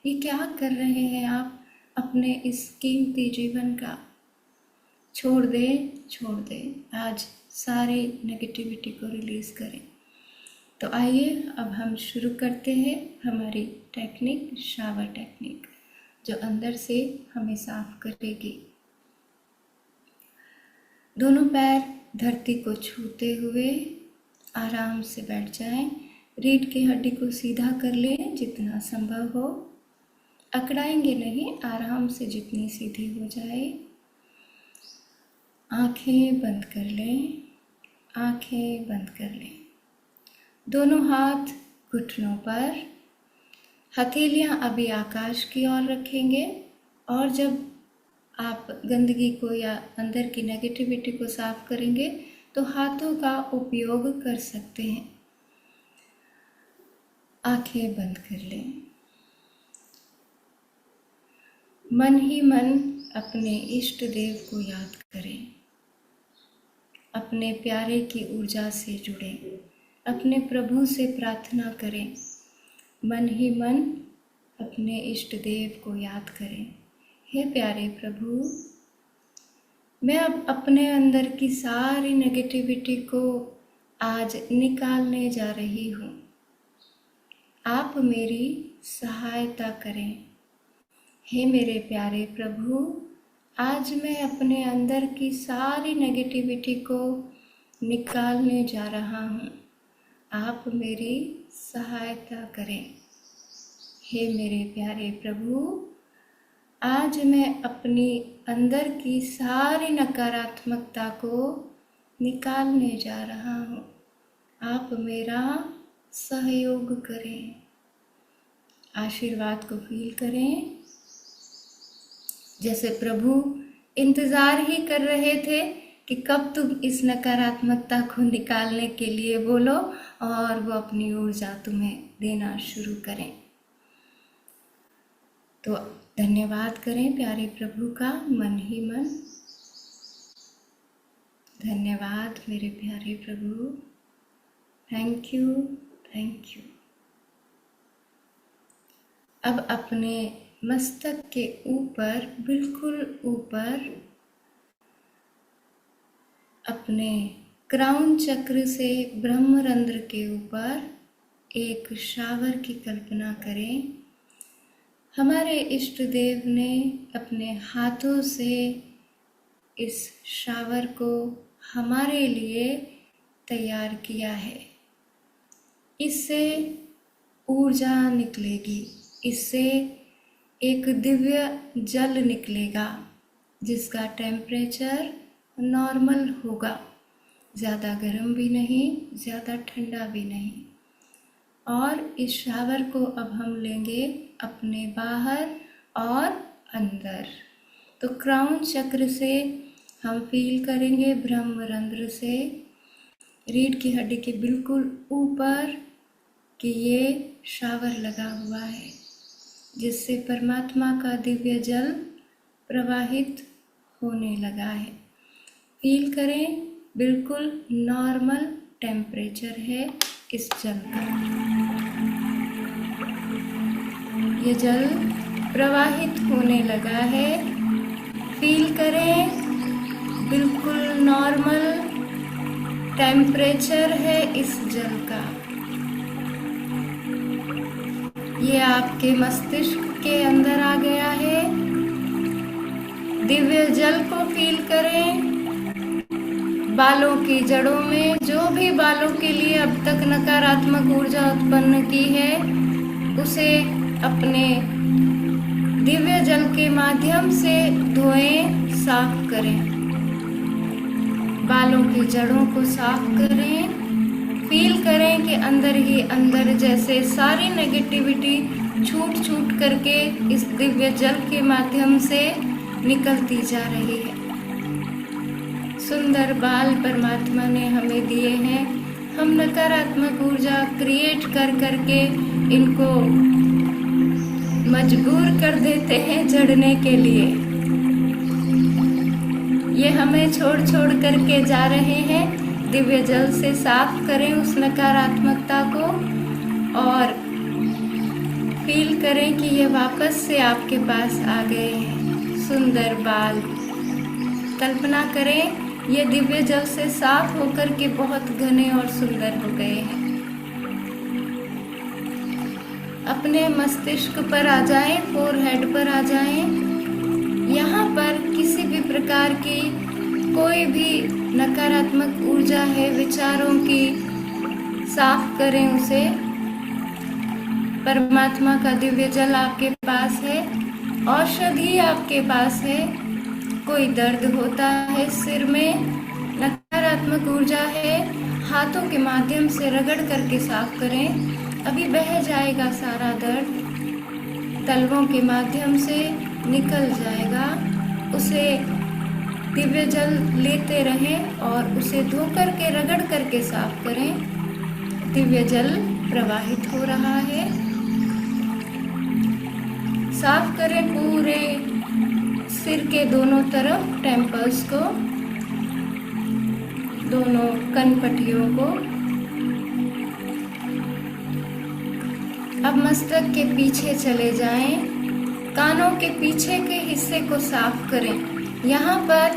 ये क्या कर रहे हैं आप अपने इस कीमती जीवन का? छोड़ दें, छोड़ दें। आज सारे नेगेटिविटी को रिलीज़ करें। तो आइए अब हम शुरू करते हैं हमारी टेक्निक, शावर टेक्निक, जो अंदर से हमें साफ करेगी। दोनों पैर धरती को छूते हुए आराम से बैठ जाएं। रीढ़ की हड्डी को सीधा कर लें जितना संभव हो, अकड़ाएंगे नहीं, आराम से जितनी सीधी हो जाए। आंखें बंद कर लें आंखें बंद कर लें। दोनों हाथ घुटनों पर, हथेलियां अभी आकाश की ओर रखेंगे और जब आप गंदगी को या अंदर की नेगेटिविटी को साफ करेंगे तो हाथों का उपयोग कर सकते हैं। आंखें बंद कर लें। मन ही मन अपने इष्ट देव को याद करें। अपने प्यारे की ऊर्जा से जुड़ें। अपने प्रभु से प्रार्थना करें। मन ही मन अपने इष्ट देव को याद करें। हे प्यारे प्रभु, मैं अब अपने अंदर की सारी नेगेटिविटी को आज निकालने जा रही हूँ। आप मेरी सहायता करें। हे मेरे प्यारे प्रभु, आज मैं अपने अंदर की सारी नेगेटिविटी को निकालने जा रहा हूँ। आप मेरी सहायता करें। हे मेरे प्यारे प्रभु, आज मैं अपनी अंदर की सारी नकारात्मकता को निकालने जा रहा हूँ। आप मेरा सहयोग करें। आशीर्वाद को फील करें। जैसे प्रभु इंतज़ार ही कर रहे थे कि कब तुम इस नकारात्मकता को निकालने के लिए बोलो और वो अपनी ऊर्जा तुम्हें देना शुरू करें। तो धन्यवाद करें प्यारे प्रभु का मन ही मन। धन्यवाद मेरे प्यारे प्रभु। Thank you, thank you. अब अपने मस्तक के ऊपर, बिल्कुल ऊपर, अपने क्राउन चक्र से ब्रह्मरंध्र के ऊपर एक शावर की कल्पना करें। हमारे इष्ट देव ने अपने हाथों से इस शावर को हमारे लिए तैयार किया है। इससे ऊर्जा निकलेगी, इससे एक दिव्य जल निकलेगा जिसका टेम्परेचर नॉर्मल होगा, ज़्यादा गर्म भी नहीं, ज़्यादा ठंडा भी नहीं। और इस शावर को अब हम लेंगे अपने बाहर और अंदर। तो क्राउन चक्र से हम फील करेंगे ब्रह्मरंध्र से रीढ़ की हड्डी के बिल्कुल ऊपर कि ये शावर लगा हुआ है, जिससे परमात्मा का दिव्य जल प्रवाहित होने लगा है। फील करें, बिल्कुल नॉर्मल टेम्परेचर है इस जल का। ये जल प्रवाहित होने लगा है। फील करें, बिल्कुल नॉर्मल टेम्परेचर है इस जल का। ये आपके मस्तिष्क के अंदर आ गया है। दिव्य जल को फील करें। बालों की जड़ों में जो भी बालों के लिए अब तक नकारात्मक ऊर्जा उत्पन्न की है, उसे अपने दिव्य जल के माध्यम से धोएं, साफ करें। बालों की जड़ों को साफ करें। फील करें कि अंदर ही अंदर जैसे सारी नेगेटिविटी छूट छूट करके इस दिव्य जल के माध्यम से निकलती जा रही है। सुंदर बाल परमात्मा ने हमें दिए हैं। हम नकारात्मक ऊर्जा क्रिएट कर करके इनको मजबूर कर देते हैं झड़ने के लिए। ये हमें छोड़ छोड़ करके जा रहे हैं। दिव्य जल से साफ करें उस नकारात्मकता को और फील करें कि ये वापस से आपके पास आ गए हैं। सुंदर बाल, कल्पना करें ये दिव्य जल से साफ होकर के बहुत घने और सुंदर हो गए हैं। अपने मस्तिष्क पर आ जाएं, फोरहेड पर आ जाएं। यहाँ पर किसी भी प्रकार की कोई भी नकारात्मक ऊर्जा है विचारों की, साफ करें उसे। परमात्मा का दिव्य जल आपके पास है, औषधि आपके पास है। कोई दर्द होता है सिर में, नकारात्मक नकारात्मक ऊर्जा है हाथों के माध्यम से रगड़ करके साफ करें। अभी बह जाएगा सारा दर्द, तलवों के माध्यम से निकल जाएगा। उसे दिव्य जल लेते रहें और उसे धो करके रगड़ करके साफ करें। दिव्य जल प्रवाहित हो रहा है। साफ करें पूरे सिर के दोनों तरफ, टेम्पल्स को, दोनों कनपट्टियों को। अब मस्तक के पीछे चले जाएं, कानों के पीछे के हिस्से को साफ करें। यहाँ पर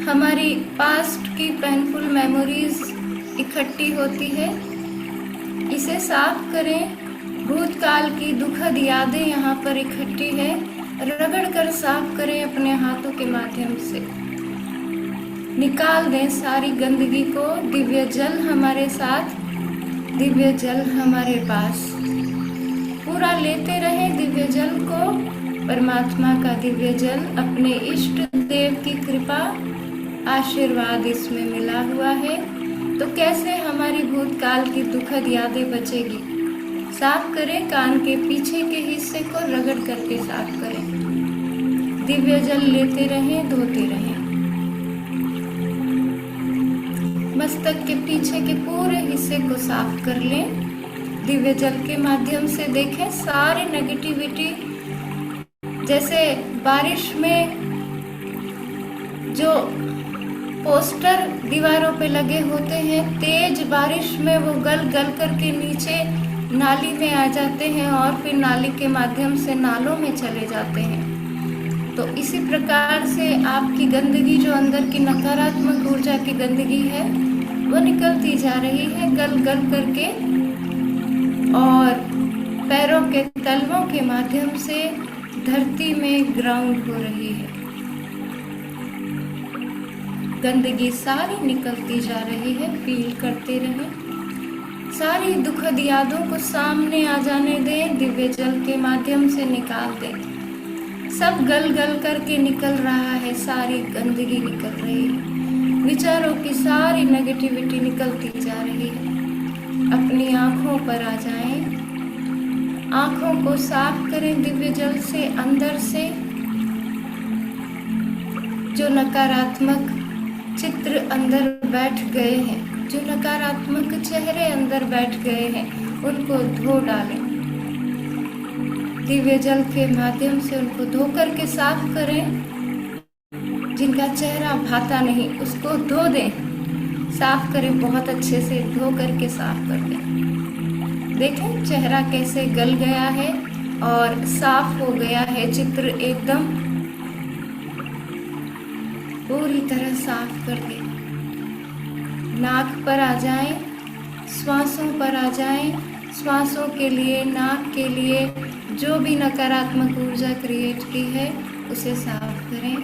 हमारी पास्ट की पेनफुल मेमोरीज इकट्ठी होती है, इसे साफ करें। भूतकाल की दुखद यादें यहाँ पर इकट्ठी है, रगड़ कर साफ करें अपने हाथों के माध्यम से। निकाल दें सारी गंदगी को। दिव्य जल हमारे साथ, दिव्य जल हमारे पास, पूरा लेते रहें दिव्य जल को। परमात्मा का दिव्य जल, अपने इष्ट देव की कृपा, आशीर्वाद इसमें मिला हुआ है। तो कैसे हमारी भूतकाल की दुखद यादें बचेगी? साफ करें, कान के पीछे के हिस्से को रगड़ करके साफ करें। दिव्य जल लेते रहें, धोते रहें। मस्तक के पीछे के पूरे हिस्से को साफ कर लें। दिव्य जल के माध्यम से देखें सारी नेगेटिविटी, जैसे बारिश में जो पोस्टर दीवारों पे लगे होते हैं, तेज बारिश में वो गल गल करके नीचे नाली में आ जाते हैं और फिर नाली के माध्यम से नालों में चले जाते हैं। तो इसी प्रकार से आपकी गंदगी, जो अंदर की नकारात्मक ऊर्जा की गंदगी है, वो निकलती जा रही है गल गल करके और पैरों के तलवों के माध्यम से धरती में ग्राउंड हो रही है। गंदगी सारी निकलती जा रही है। फील करते रहें। सारी दुखद यादों को सामने आ जाने दें, दिव्य जल के माध्यम से निकाल दें। सब गल गल करके निकल रहा है, सारी गंदगी निकल रही है। विचारों की सारी नेगेटिविटी निकलती जा रही है। अपनी आंखों पर आ जाएं, आंखों को साफ करें दिव्य जल से। अंदर से जो नकारात्मक चित्र अंदर बैठ गए हैं, जो नकारात्मक चेहरे अंदर बैठ गए हैं, उनको धो डालें। दिव्य जल के माध्यम से उनको धो करके साफ करें। जिनका चेहरा भाता नहीं, उसको धो दें, साफ करें, बहुत अच्छे से धो करके साफ कर दें। देखें चेहरा कैसे गल गया है और साफ हो गया है। चित्र एकदम पूरी तरह साफ कर दें। नाक पर आ जाएं, श्वासों पर आ जाएं। श्वासों के लिए, नाक के लिए जो भी नकारात्मक ऊर्जा क्रिएट की है, उसे साफ करें।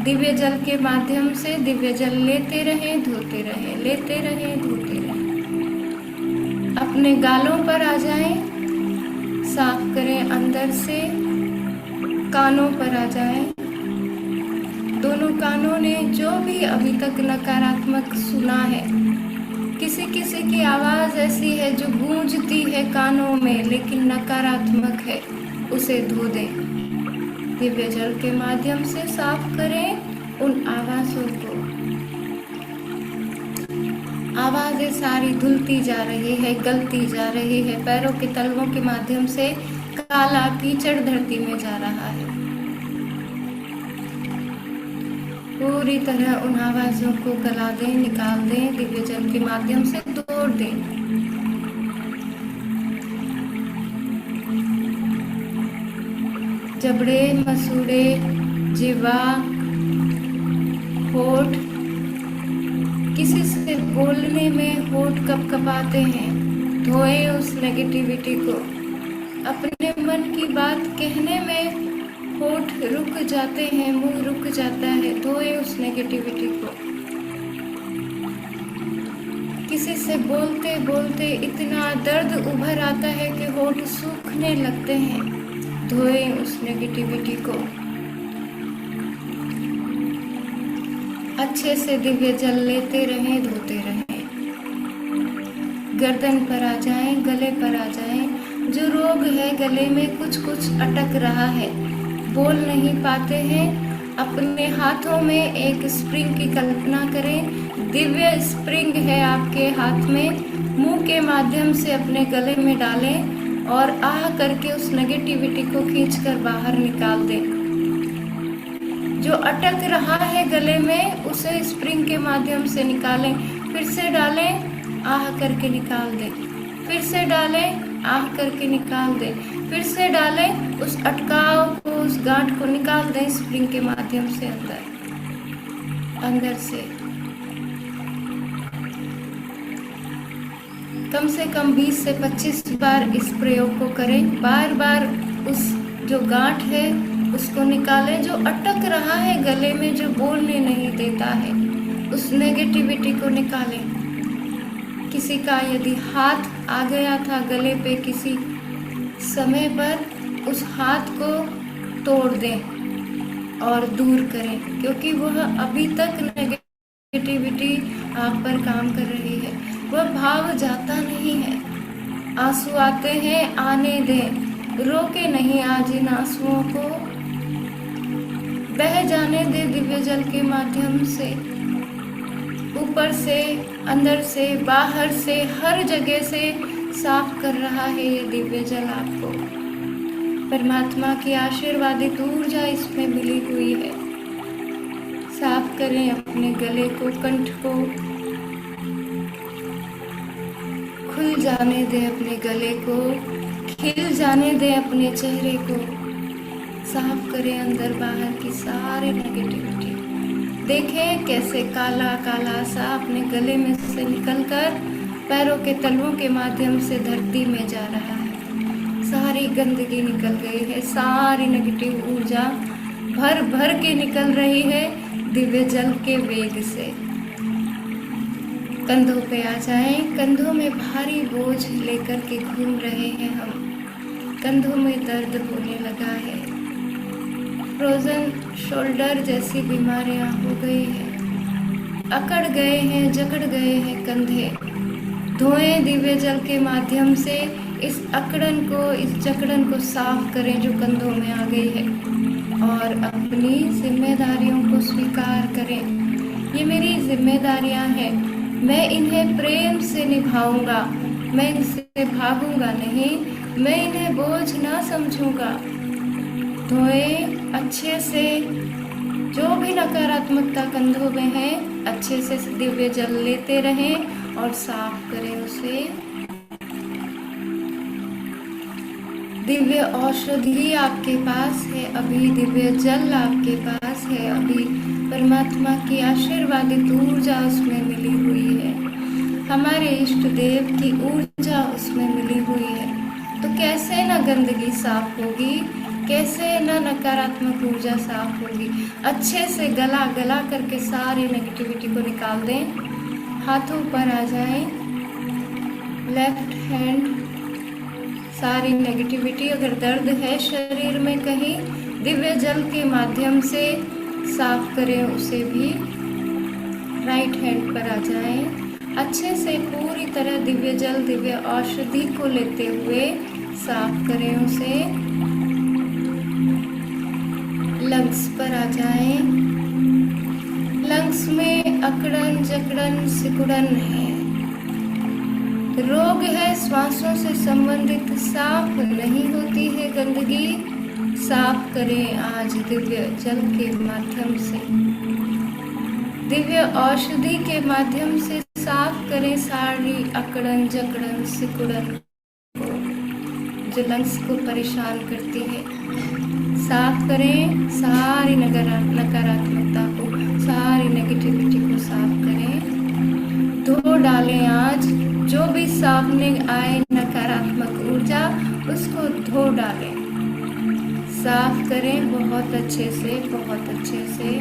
दिव्य जल के माध्यम से दिव्य जल लेते रहें, धोते रहें, लेते रहें, धोते रहें। अपने गालों पर आ जाएं, साफ करें अंदर से। कानों पर आ जाएं। दोनों कानों ने जो भी अभी तक नकारात्मक सुना है, किसी किसी की आवाज़ ऐसी है जो गूंजती है कानों में लेकिन नकारात्मक है, उसे धो दें। दिव्य जल के माध्यम से साफ करें उन आवाज़ों को। आवाज़ें सारी धुलती जा रही है, गलती जा रही है। पैरों के तलवों के माध्यम से काला कीचड़ धरती में जा रहा है। पूरी तरह उन आवाज़ों को गला दें, निकाल दें, दिव्य जल के माध्यम से तोड़ दें। जबड़े, मसूड़े, जिवा, होठ, किसी से बोलने में होठ कपकपाते हैं, धोए उस नेगेटिविटी को। अपने मन की बात कहने में होठ रुक जाते हैं, मुंह रुक जाता है, धोए उस नेगेटिविटी को। किसी से बोलते बोलते इतना दर्द उभर आता है कि होठ सूखने लगते हैं, धोए उस नेगेटिविटी को। अच्छे से दिव्य जल लेते रहें, धोते रहें। गर्दन पर आ जाएं, गले पर आ जाएं। जो रोग है गले में, कुछ कुछ अटक रहा है, बोल नहीं पाते हैं, अपने हाथों में एक स्प्रिंग की कल्पना करें। दिव्य स्प्रिंग है आपके हाथ में, मुंह के माध्यम से अपने गले में डालें और आह करके उस नेगेटिविटी को खींचकर बाहर निकाल दें। जो अटक रहा है गले में उसे स्प्रिंग के माध्यम से निकालें। फिर से डालें, आह करके निकाल दें। फिर से डालें, आह करके निकाल दें। फिर से डालें, उस अटकाव को, उस गांठ को निकाल दें स्प्रिंग के माध्यम से अंदर से। कम से कम 20 से 25 बार इस प्रयोग को करें। बार बार उस जो गांठ है उसको निकालें, जो अटक रहा है गले में, जो बोलने नहीं देता है, उस नेगेटिविटी को निकालें। किसी का यदि हाथ आ गया था गले पे किसी समय पर, उस हाथ को तोड़ दें और दूर करें, क्योंकि वह अभी तक नेगेटिविटी आप पर काम कर रही है। वह भाव जाता नहीं है। आंसू आते हैं, आने दें, रोके नहीं आज इन आंसुओं को, बह जाने दे दिव्य जल के माध्यम से। ऊपर से, अंदर से, बाहर से, हर जगह से साफ कर रहा है ये दिव्य जल आपको। परमात्मा की आशीर्वादित ऊर्जा इसमें मिली हुई है। साफ करें अपने गले को, कंठ को, खुल जाने दें अपने गले को, खिल जाने दें अपने चेहरे को। साफ करें अंदर बाहर की सारी नेगेटिविटी। देखें कैसे काला काला सा अपने गले में से निकलकर पैरों के तलवों के माध्यम से धरती में जा रहा है। सारी गंदगी निकल गई है, सारी नेगेटिव ऊर्जा भर भर के निकल रही है दिव्य जल के वेग से। कंधों पे आ जाएं। कंधों में भारी बोझ लेकर के घूम रहे हैं हम। कंधों में दर्द होने लगा है। फ्रोजन शोल्डर जैसी बीमारियां हो गई हैं। अकड़ गए हैं, जकड़ गए हैं कंधे। धोएं दिव्य जल के माध्यम से इस अकड़न को, इस जकड़न को साफ करें जो कंधों में आ गई है, और अपनी जिम्मेदारियों को स्वीकार करें। ये मेरी जिम्मेदारियां हैं, मैं इन्हें प्रेम से निभाऊंगा, मैं इनसे भागूंगा नहीं, मैं इन्हें बोझ ना समझूंगा। धोएं अच्छे से, जो भी नकारात्मकता कंधों में है अच्छे से दिव्य जल लेते रहें और साफ करें उसे। दिव्य औषधि आपके पास है अभी, दिव्य जल आपके पास है अभी। परमात्मा की आशीर्वादित ऊर्जा उसमें मिली हुई है, हमारे इष्ट देव की ऊर्जा उसमें मिली हुई है। तो कैसे न गंदगी साफ होगी, कैसे न नकारात्मक ऊर्जा साफ होगी। अच्छे से गला गला करके सारी नेगेटिविटी को निकाल दें। हाथों पर आ जाएं, लेफ्ट हैंड, सारी नेगेटिविटी, अगर दर्द है शरीर में कहीं, दिव्य जल के माध्यम से साफ करें उसे भी। राइट हैंड पर आ जाएं। अच्छे से पूरी तरह दिव्य जल, दिव्य औषधि को लेते हुए साफ करें उसे। लंग्स पर आ जाएं। लंग्स में अकड़न, जकड़न, सिकुड़न है, रोग है, श्वासों से संबंधित, साफ नहीं होती है गंदगी। साफ करें आज दिव्य जल के माध्यम से, दिव्य औषधि के माध्यम से साफ करें सारी अकड़न, जकड़न, सिकुड़न जो लंग्स को परेशान करती है। साफ करें सारी नकारात्मकता को, सारी नेगेटिविटी को साफ करें। धो डालें आज जो भी सामने आए नकारात्मक ऊर्जा, उसको धो डालें, साफ करें बहुत अच्छे से, बहुत अच्छे से।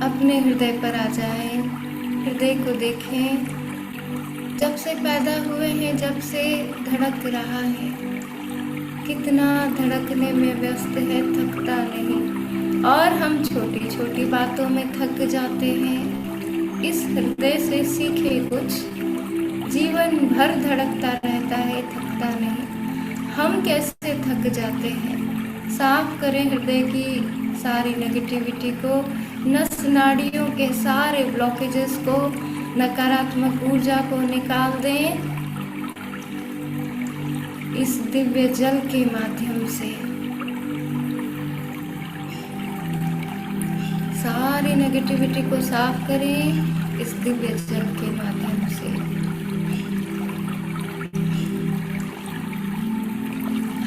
अपने हृदय पर आ जाएं, हृदय को देखें। जब से पैदा हुए हैं, जब से धड़क रहा है, कितना धड़कने में व्यस्त है, थकता नहीं। और हम छोटी छोटी बातों में थक जाते हैं। इस हृदय से सीखे कुछ, जीवन भर धड़कता रहता है, थकता नहीं। हम कैसे थक जाते हैं? साफ करें हृदय की सारी नेगेटिविटी को, नस नाड़ियों के सारे ब्लॉकेजेस को, नकारात्मक ऊर्जा को निकाल दें इस दिव्य जल के माध्यम से। सारी नेगेटिविटी को साफ करें इस दिव्य जल के माध्यम से।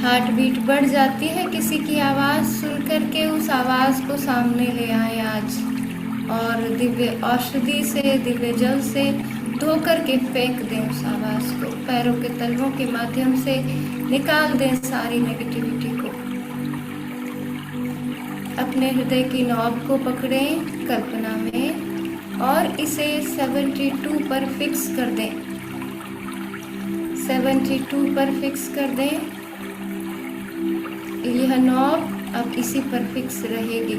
हार्ट बीट बढ़ जाती है किसी की आवाज सुन करके, उस आवाज को सामने ले आए आज, और दिव्य औषधि से, दिव्य जल से धो करके फेंक दें उस आवाज को। पैरों के तलवों के माध्यम से निकाल दें सारी नेगेटिविटी को। अपने हृदय की नॉब को पकड़ें कल्पना में और इसे 72 पर फिक्स कर दें। 72 पर फिक्स कर दें। यह नॉब अब इसी पर फिक्स रहेगी।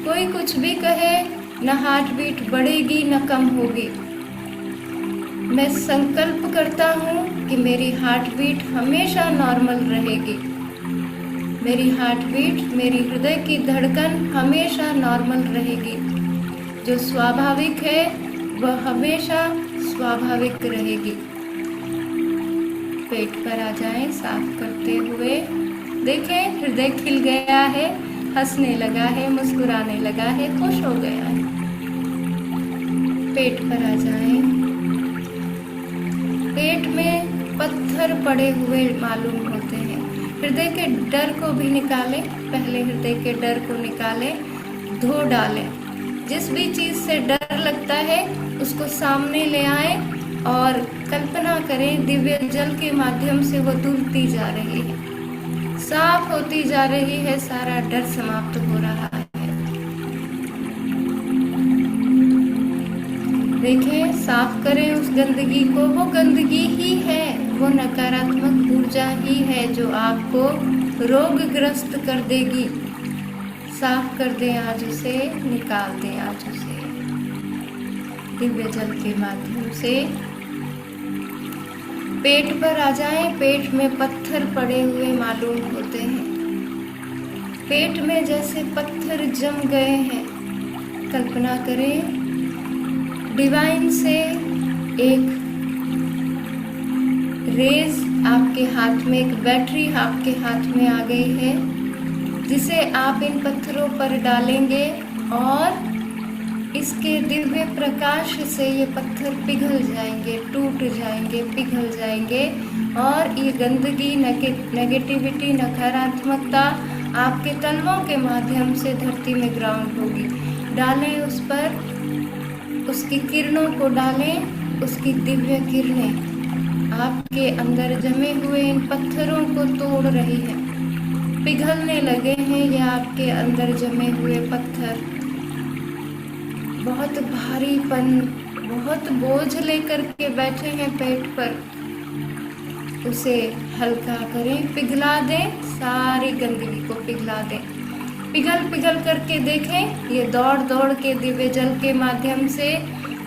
कोई कुछ भी कहे, न हार्ट बीट बढ़ेगी न कम होगी। मैं संकल्प करता हूँ कि मेरी हार्ट बीट हमेशा नॉर्मल रहेगी। मेरी हार्ट बीट, मेरी हृदय की धड़कन हमेशा नॉर्मल रहेगी। जो स्वाभाविक है वह हमेशा स्वाभाविक रहेगी। पेट पर आ जाएं साफ करते हुए। देखें हृदय खिल गया है, हंसने लगा है, मुस्कुराने लगा है, खुश हो गया है। पेट पर आ जाएं। पेट में पत्थर पड़े हुए मालूम होते हैं। हृदय के डर को भी निकालें। पहले हृदय के डर को निकालें, धो डालें। जिस भी चीज से डर लगता है उसको सामने ले आए और कल्पना करें दिव्य जल के माध्यम से वो धुलती जा रही है, साफ होती जा रही है, सारा डर समाप्त हो रहा है। देखें, साफ करें उस गंदगी को। वो गंदगी ही है, वो नकारात्मक ऊर्जा ही है जो आपको रोगग्रस्त कर देगी। साफ कर दें आज उसे, निकाल दें आज उसे दिव्य जल के माध्यम से। पेट पर आ जाएं। पेट में पत्थर पड़े हुए मालूम होते हैं। पेट में जैसे पत्थर जम गए हैं। कल्पना करें डिवाइन से एक रेज आपके हाथ में, एक बैटरी आपके हाथ में आ गई है, जिसे आप इन पत्थरों पर डालेंगे और इसके दिव्य प्रकाश से ये पत्थर पिघल जाएंगे, टूट जाएंगे, पिघल जाएंगे और ये गंदगी, नेगेटिविटी, नकारात्मकता आपके तलवों के माध्यम से धरती में ग्राउंड होगी। डालें उस पर, उसकी किरणों को डालें, उसकी दिव्य किरणें आपके अंदर जमे हुए इन पत्थरों को तोड़ रही है। पिघलने लगे हैं ये आपके अंदर जमे हुए पत्थर। बहुत भारीपन, बहुत बोझ लेकर के बैठे हैं पेट पर। उसे हल्का करें, पिघला दें, सारी गंदगी को पिघला दें। पिघल पिघल करके देखें, ये दौड़ दौड़ के दिव्य जल के माध्यम से,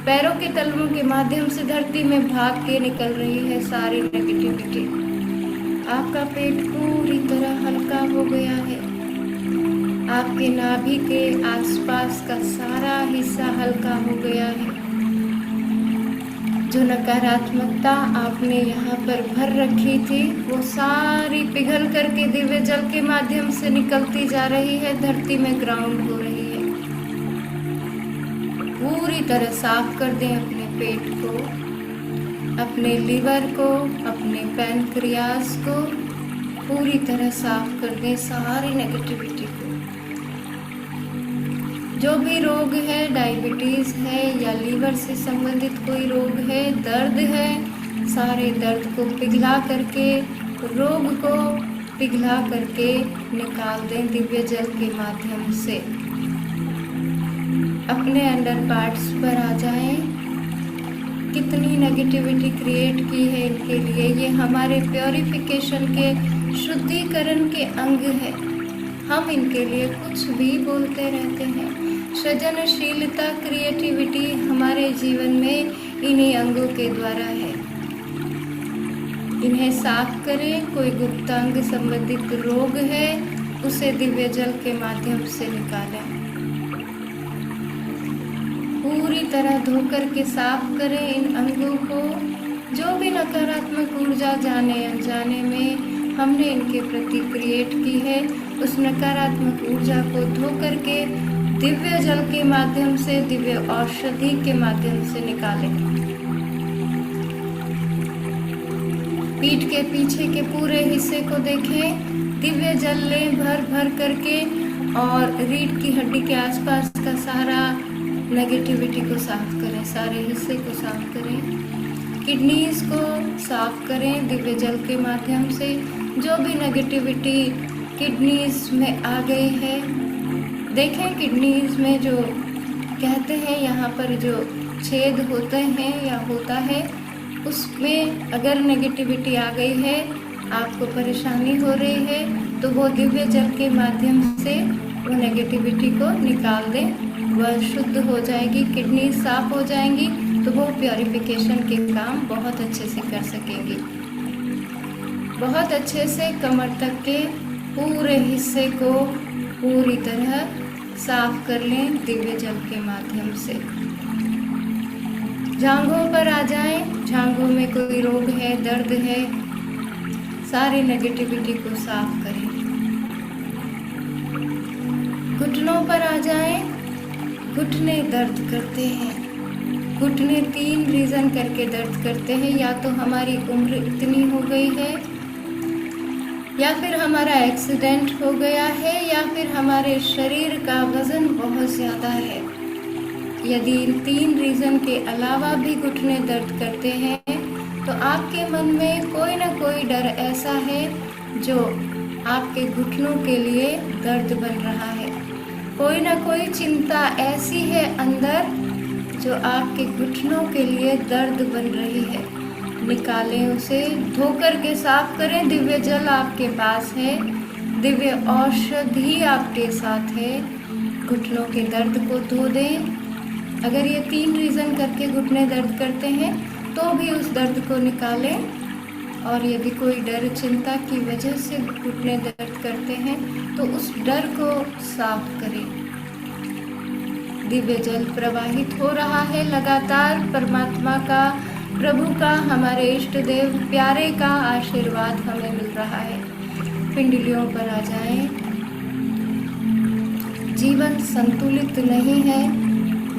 पैरों के तलवों के माध्यम से धरती में भाग के निकल रही है सारी नेगेटिविटी। आपका पेट पूरी तरह हल्का हो गया है। आपके नाभि के आसपास का सारा हिस्सा हल्का हो गया है। जो नकारात्मकता आपने यहाँ पर भर रखी थी वो सारी पिघल करके दिव्य जल के माध्यम से निकलती जा रही है, धरती में ग्राउंड हो रही है। पूरी तरह साफ कर दें अपने पेट को, अपने लीवर को, अपने पैनक्रियाज को पूरी तरह साफ कर दें, सारी नेगेटिविटी को। जो भी रोग है, डायबिटीज है या लीवर से संबंधित कोई रोग है, दर्द है, सारे दर्द को पिघला करके, रोग को पिघला करके निकाल दें दिव्य जल के माध्यम से। अपने अंडर पार्ट्स पर आ जाएं। कितनी नेगेटिविटी क्रिएट की है इनके लिए। ये हमारे प्योरिफिकेशन के, शुद्धिकरण के अंग है। हम इनके लिए कुछ भी बोलते रहते हैं। सृजनशीलता, क्रिएटिविटी हमारे जीवन में इन्हीं अंगों के द्वारा है। इन्हें साफ करें। कोई गुप्तांग संबंधित रोग है उसे दिव्य जल के माध्यम से निकालें। पूरी तरह धोकर के साफ करें इन अंगों को। जो भी नकारात्मक ऊर्जा जाने अनजाने में हमने इनके प्रति क्रिएट की है, उस नकारात्मक ऊर्जा को धो करके दिव्य जल के माध्यम से, दिव्य औषधि के माध्यम से निकालें। पीठ के पीछे के पूरे हिस्से को देखें। दिव्य जल लें भर भर करके और रीढ़ की हड्डी के आसपास का सारा नेगेटिविटी को साफ करें, सारे हिस्से को साफ करें। किडनीज को साफ करें दिव्य जल के माध्यम से। जो भी नेगेटिविटी किडनीज में आ गई है, देखें किडनीज में जो कहते हैं यहाँ पर जो छेद होते हैं या होता है, उसमें अगर नेगेटिविटी आ गई है, आपको परेशानी हो रही है, तो वो दिव्य जल के माध्यम से वो नेगेटिविटी को निकाल दें। वह शुद्ध हो जाएगी, किडनी साफ हो जाएंगी, तो वो प्योरिफिकेशन के काम बहुत अच्छे से कर सकेंगी। बहुत अच्छे से कमर तक के पूरे हिस्से को पूरी तरह साफ कर लें दिव्य जल के माध्यम से। जांघों पर आ जाएं। जांघों में कोई रोग है, दर्द है, सारी नेगेटिविटी को साफ करें। घुटनों पर आ जाएं। घुटने दर्द करते हैं। घुटने 3 रीज़न करके दर्द करते हैं। या तो हमारी उम्र इतनी हो गई है, या फिर हमारा एक्सीडेंट हो गया है, या फिर हमारे शरीर का वजन बहुत ज़्यादा है। यदि इन 3 रीज़न के अलावा भी घुटने दर्द करते हैं, तो आपके मन में कोई ना कोई डर ऐसा है जो आपके घुटनों के लिए दर्द बन रहा है। कोई ना कोई चिंता ऐसी है अंदर जो आपके घुटनों के लिए दर्द बन रही है। निकालें उसे, धोकर के साफ करें। दिव्य जल आपके पास है, दिव्य औषधि आपके साथ है। घुटनों के दर्द को धो दें। अगर ये 3 रीज़न करके घुटने दर्द करते हैं तो भी उस दर्द को निकालें। और यदि कोई डर, चिंता की वजह से घुटने दर्द करते हैं तो उस डर को साफ करें। दिव्य जल प्रवाहित हो रहा है लगातार। परमात्मा का, प्रभु का, हमारे इष्ट देव प्यारे का आशीर्वाद हमें मिल रहा है। पिंडलियों पर आ जाएं। जीवन संतुलित नहीं है।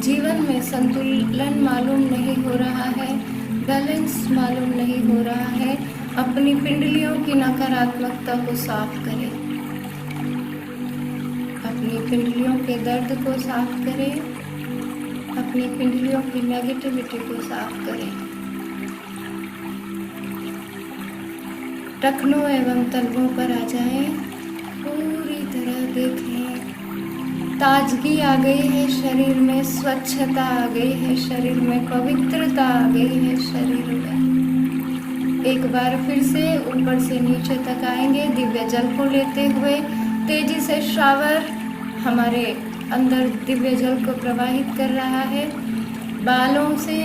जीवन में संतुलन मालूम नहीं हो रहा है, बैलेंस मालूम नहीं हो रहा है। अपनी पिंडलियों की नकारात्मकता को साफ करें। अपनी पिंडलियों के दर्द को साफ करें। अपनी पिंडलियों की नेगेटिविटी को साफ करें। टखनों एवं तलवों पर आ जाएं। पूरी तरह देखें, ताजगी आ गई है शरीर में, स्वच्छता आ गई है शरीर में, पवित्रता आ गई है शरीर में। एक बार फिर से ऊपर से नीचे तक आएंगे दिव्य जल को लेते हुए। तेजी से शावर हमारे अंदर दिव्य जल को प्रवाहित कर रहा है। बालों से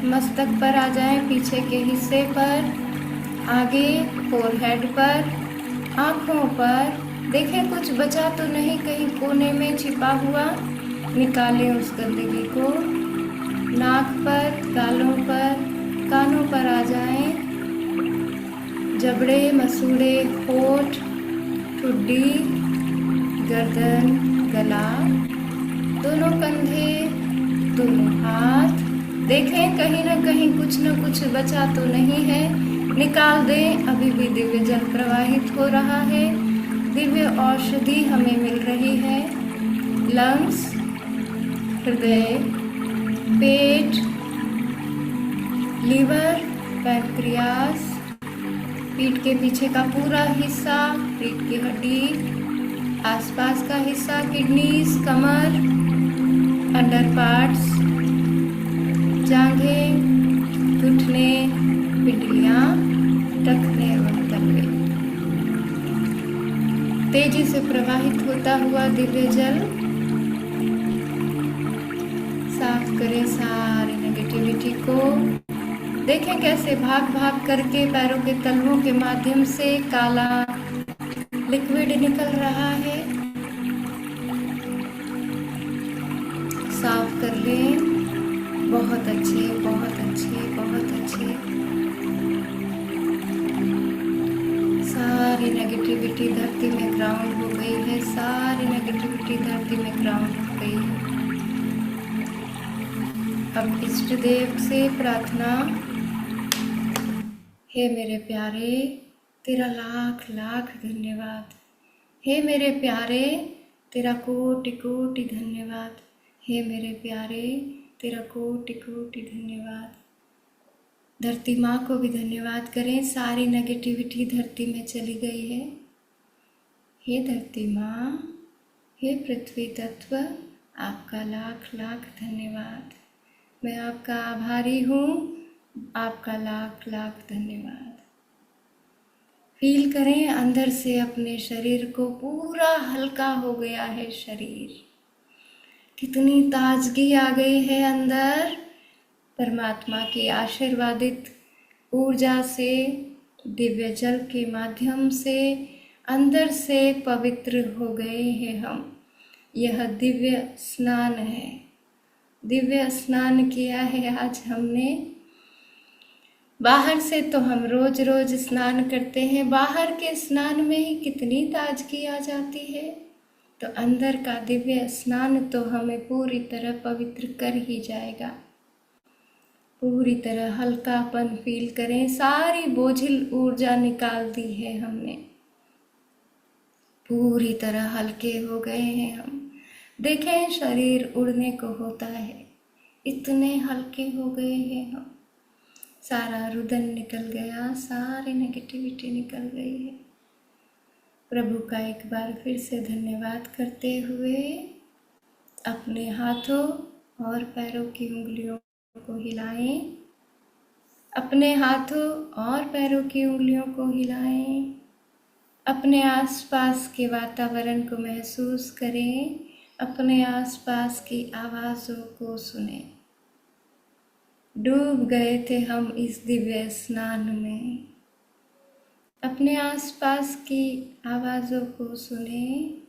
मस्तक पर आ जाएं, पीछे के हिस्से पर, आगे फोरहेड पर, आँखों पर। देखें कुछ बचा तो नहीं कहीं कोने में छिपा हुआ। निकालें उस गंदगी को। नाक पर, गालों पर, कानों पर आ जाएं। जबड़े, मसूड़े, होठ, ठुड्डी, गर्दन, गला, दोनों कंधे, दोनों हाथ। देखें कहीं ना कहीं कुछ न कुछ बचा तो नहीं है। निकाल दें। अभी भी दिव्य जल प्रवाहित हो रहा है। दिव्य औषधि हमें मिल रही है। लंग्स, हृदय, पेट, लीवर, पैंक्रियास, पीठ के पीछे का पूरा हिस्सा, रीढ़ की हड्डी, आसपास का हिस्सा, किडनीज, कमर, अंडर पार्ट्स, जांघें, घुटने, पिंडलियां, टखने एवं तलवे। तेजी से प्रवाहित होता हुआ दिव्य जल साफ करें सारी नेगेटिविटी को। देखें कैसे भाग भाग करके पैरों के तलवों के माध्यम से काला लिक्विड निकल रहा है। साफ कर लें। बहुत अच्छे, बहुत अच्छे, बहुत अच्छे। सारी नेगेटिविटी धरती में ग्राउंड हो गई है। सारी नेगेटिविटी धरती में ग्राउंड हो गई है। अब इष्ट देव से प्रार्थना। हे मेरे प्यारे, तेरा लाख लाख धन्यवाद। हे मेरे प्यारे, तेरा कोटि कोटि धन्यवाद। हे मेरे प्यारे, तेरा कोटि कोटि धन्यवाद। धरती माँ को भी धन्यवाद करें। सारी नेगेटिविटी धरती में चली गई है। हे धरती माँ, हे पृथ्वी तत्व, आपका लाख लाख धन्यवाद। मैं आपका आभारी हूँ। आपका लाख लाख धन्यवाद। फील करें अंदर से अपने शरीर को, पूरा हल्का हो गया है शरीर। कितनी ताजगी आ गई है अंदर। परमात्मा की आशीर्वादित ऊर्जा से, दिव्य जल के माध्यम से अंदर से पवित्र हो गए हैं हम। यह दिव्य स्नान है। दिव्य स्नान किया है आज हमने। बाहर से तो हम रोज रोज स्नान करते हैं। बाहर के स्नान में ही कितनी ताजगी आ जाती है। तो अंदर का दिव्य स्नान तो हमें पूरी तरह पवित्र कर ही जाएगा। पूरी तरह हल्कापन फील करें। सारी बोझिल ऊर्जा निकाल दी है हमने। पूरी तरह हल्के हो गए हैं हम। देखें शरीर उड़ने को होता है। इतने हल्के हो गए हैं हम। सारा रुदन निकल गया। सारी नेगेटिविटी निकल गई है। प्रभु का एक बार फिर से धन्यवाद करते हुए अपने हाथों और पैरों की उंगलियों को हिलाएं। अपने हाथों और पैरों की उंगलियों को हिलाएं। अपने आसपास के वातावरण को महसूस करें। अपने आसपास की आवाज़ों को सुनें। डूब गए थे हम इस दिव्य स्नान में। अपने आसपास की आवाज़ों को सुनें।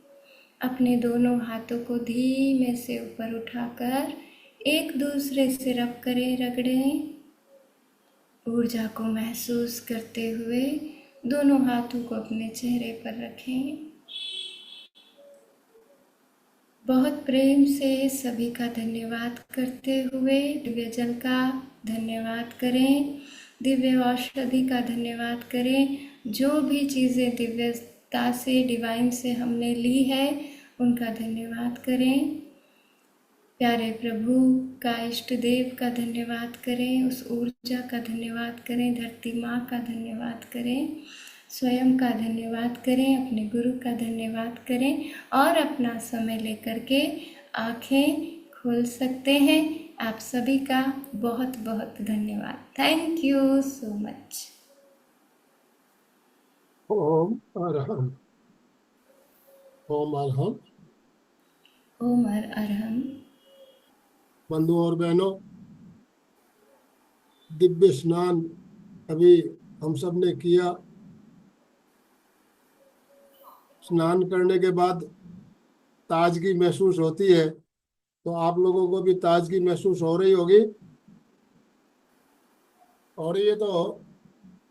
अपने दोनों हाथों को धीमे से ऊपर उठाकर एक दूसरे से रब करें, रगड़ें। ऊर्जा को महसूस करते हुए दोनों हाथों को अपने चेहरे पर रखें। बहुत प्रेम से सभी का धन्यवाद करते हुए दिव्य जल का धन्यवाद करें। दिव्य औषधि का धन्यवाद करें। जो भी चीज़ें दिव्यता से, डिवाइन से हमने ली है, उनका धन्यवाद करें। प्यारे प्रभु का, इष्ट देव का धन्यवाद करें। उस ऊर्जा का धन्यवाद करें। धरती माँ का धन्यवाद करें। स्वयं का धन्यवाद करें। अपने गुरु का धन्यवाद करें। और अपना समय लेकर के आँखें खोल सकते हैं। आप सभी का बहुत बहुत धन्यवाद। Thank you so much. Om Arham. Om Arham. Om Arham. बंधुओं और बहनों, दिव्य स्नान अभी हम सब ने किया। स्नान करने के बाद ताजगी महसूस होती है, तो आप लोगों को भी ताजगी महसूस हो रही होगी। और ये तो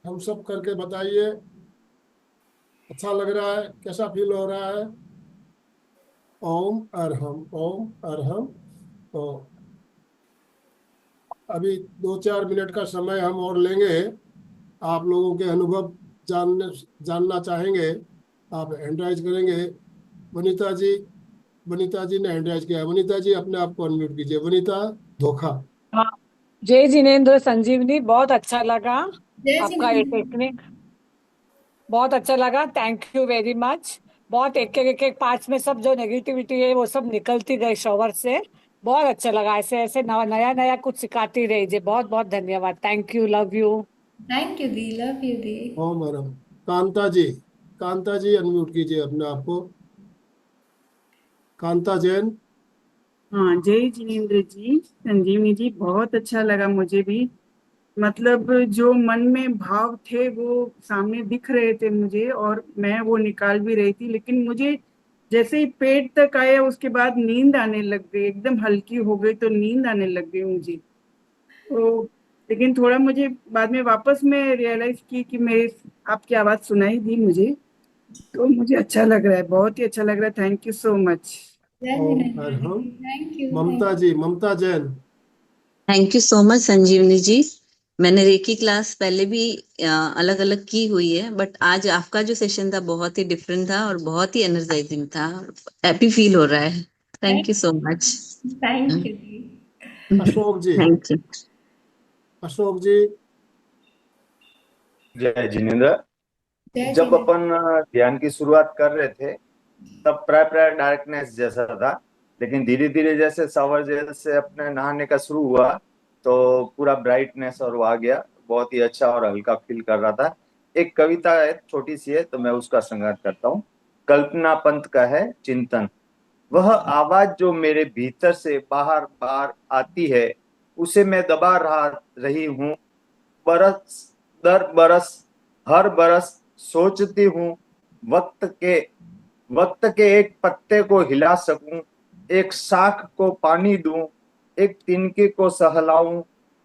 हम सब करके बताइए, अच्छा लग रहा है? कैसा फील हो रहा है? ओम अरहम, ओम अरहम। तो अभी 2-4 मिनट का समय हम और लेंगे। आप लोगों के अनुभव जानना चाहेंगे। आप हैंड राइज करेंगे। वनिता जी ने हैंड राइज किया। वनिता जी अपने आप को अनम्यूट कीजिए। वनिता धोखा। हाँ, जय जिनेन्द्र संजीवनी, बहुत अच्छा लगा जय आपका ये जिनेन्द्र। टेक्निक। बहुत अच्छा लगा, थैंक यू वेरी मच। बहुत एक एक 5 में सब जो नेगेटिविटी है वो सब निकलती गई शॉवर से। बहुत अच्छा लगा। ऐसे ऐसे नया नया कुछ सिखाती रहिए। बहुत बहुत धन्यवाद। Thank you, love you. Thank you दी, लव यू दी। ओम अरहम। कांता जी, कांता जी अनम्यूट कीजिए अपने आप को। कांता जैन। हाँ, जय जिनेन्द्र जी, संजीवनी जी, बहुत अच्छा लगा मुझे भी। मतलब जो मन में भाव थे वो सामने दिख रहे थे मुझे, और मैं वो निकाल भी रही थी, लेकिन मुझे जैसे ही पेट तक आया उसके बाद नींद आने लग गई, एकदम हल्की हो गई, तो नींद आने लग गई मुझे। तो लेकिन थोड़ा मुझे बाद में वापस में रियलाइज की कि मेरी आपकी आवाज सुनाई दी मुझे, तो मुझे अच्छा लग रहा है, बहुत ही अच्छा लग रहा है। Thank you so much. जय ओम जिनेन्द्र अरहम। जी, thank you, Mamta thank ji, Mamta Jain. Thank you so much Sanjeevani ji. मैंने रेकी क्लास पहले भी अलग अलग की हुई है, बट आज आपका जो सेशन था बहुत ही डिफरेंट था और बहुत ही एनर्जाइजिंग था। हैप्पी फील हो रहा है। Thank you so much. Thank you जी। अशोक जी। Thank you. अशोक जी। जय जिनेन्द्र। जय जब जिनेन्द्र। अपन ध्यान की शुरुआत कर रहे थे तब प्राय प्राय डार्कनेस जैसा था, लेकिन धीरे धीरे जैसे शावर जेल से अपने नहाने का शुरू हुआ तो पूरा ब्राइटनेस और वो आ गया। बहुत ही अच्छा और हल्का फील कर रहा था। एक कविता है, छोटी सी है, तो मैं उसका संगात करता हूँ। कल्पना पंत का है चिंतन। वह आवाज जो मेरे भीतर से बाहर बाहर आती है, उसे मैं दबा रही हूँ बरस दर बरस। हर बरस सोचती हूँ वक्त के वक्त के एक पत्ते को हिला सकूं, एक शाख को पानी दूं, एक तिनके को सहलाऊं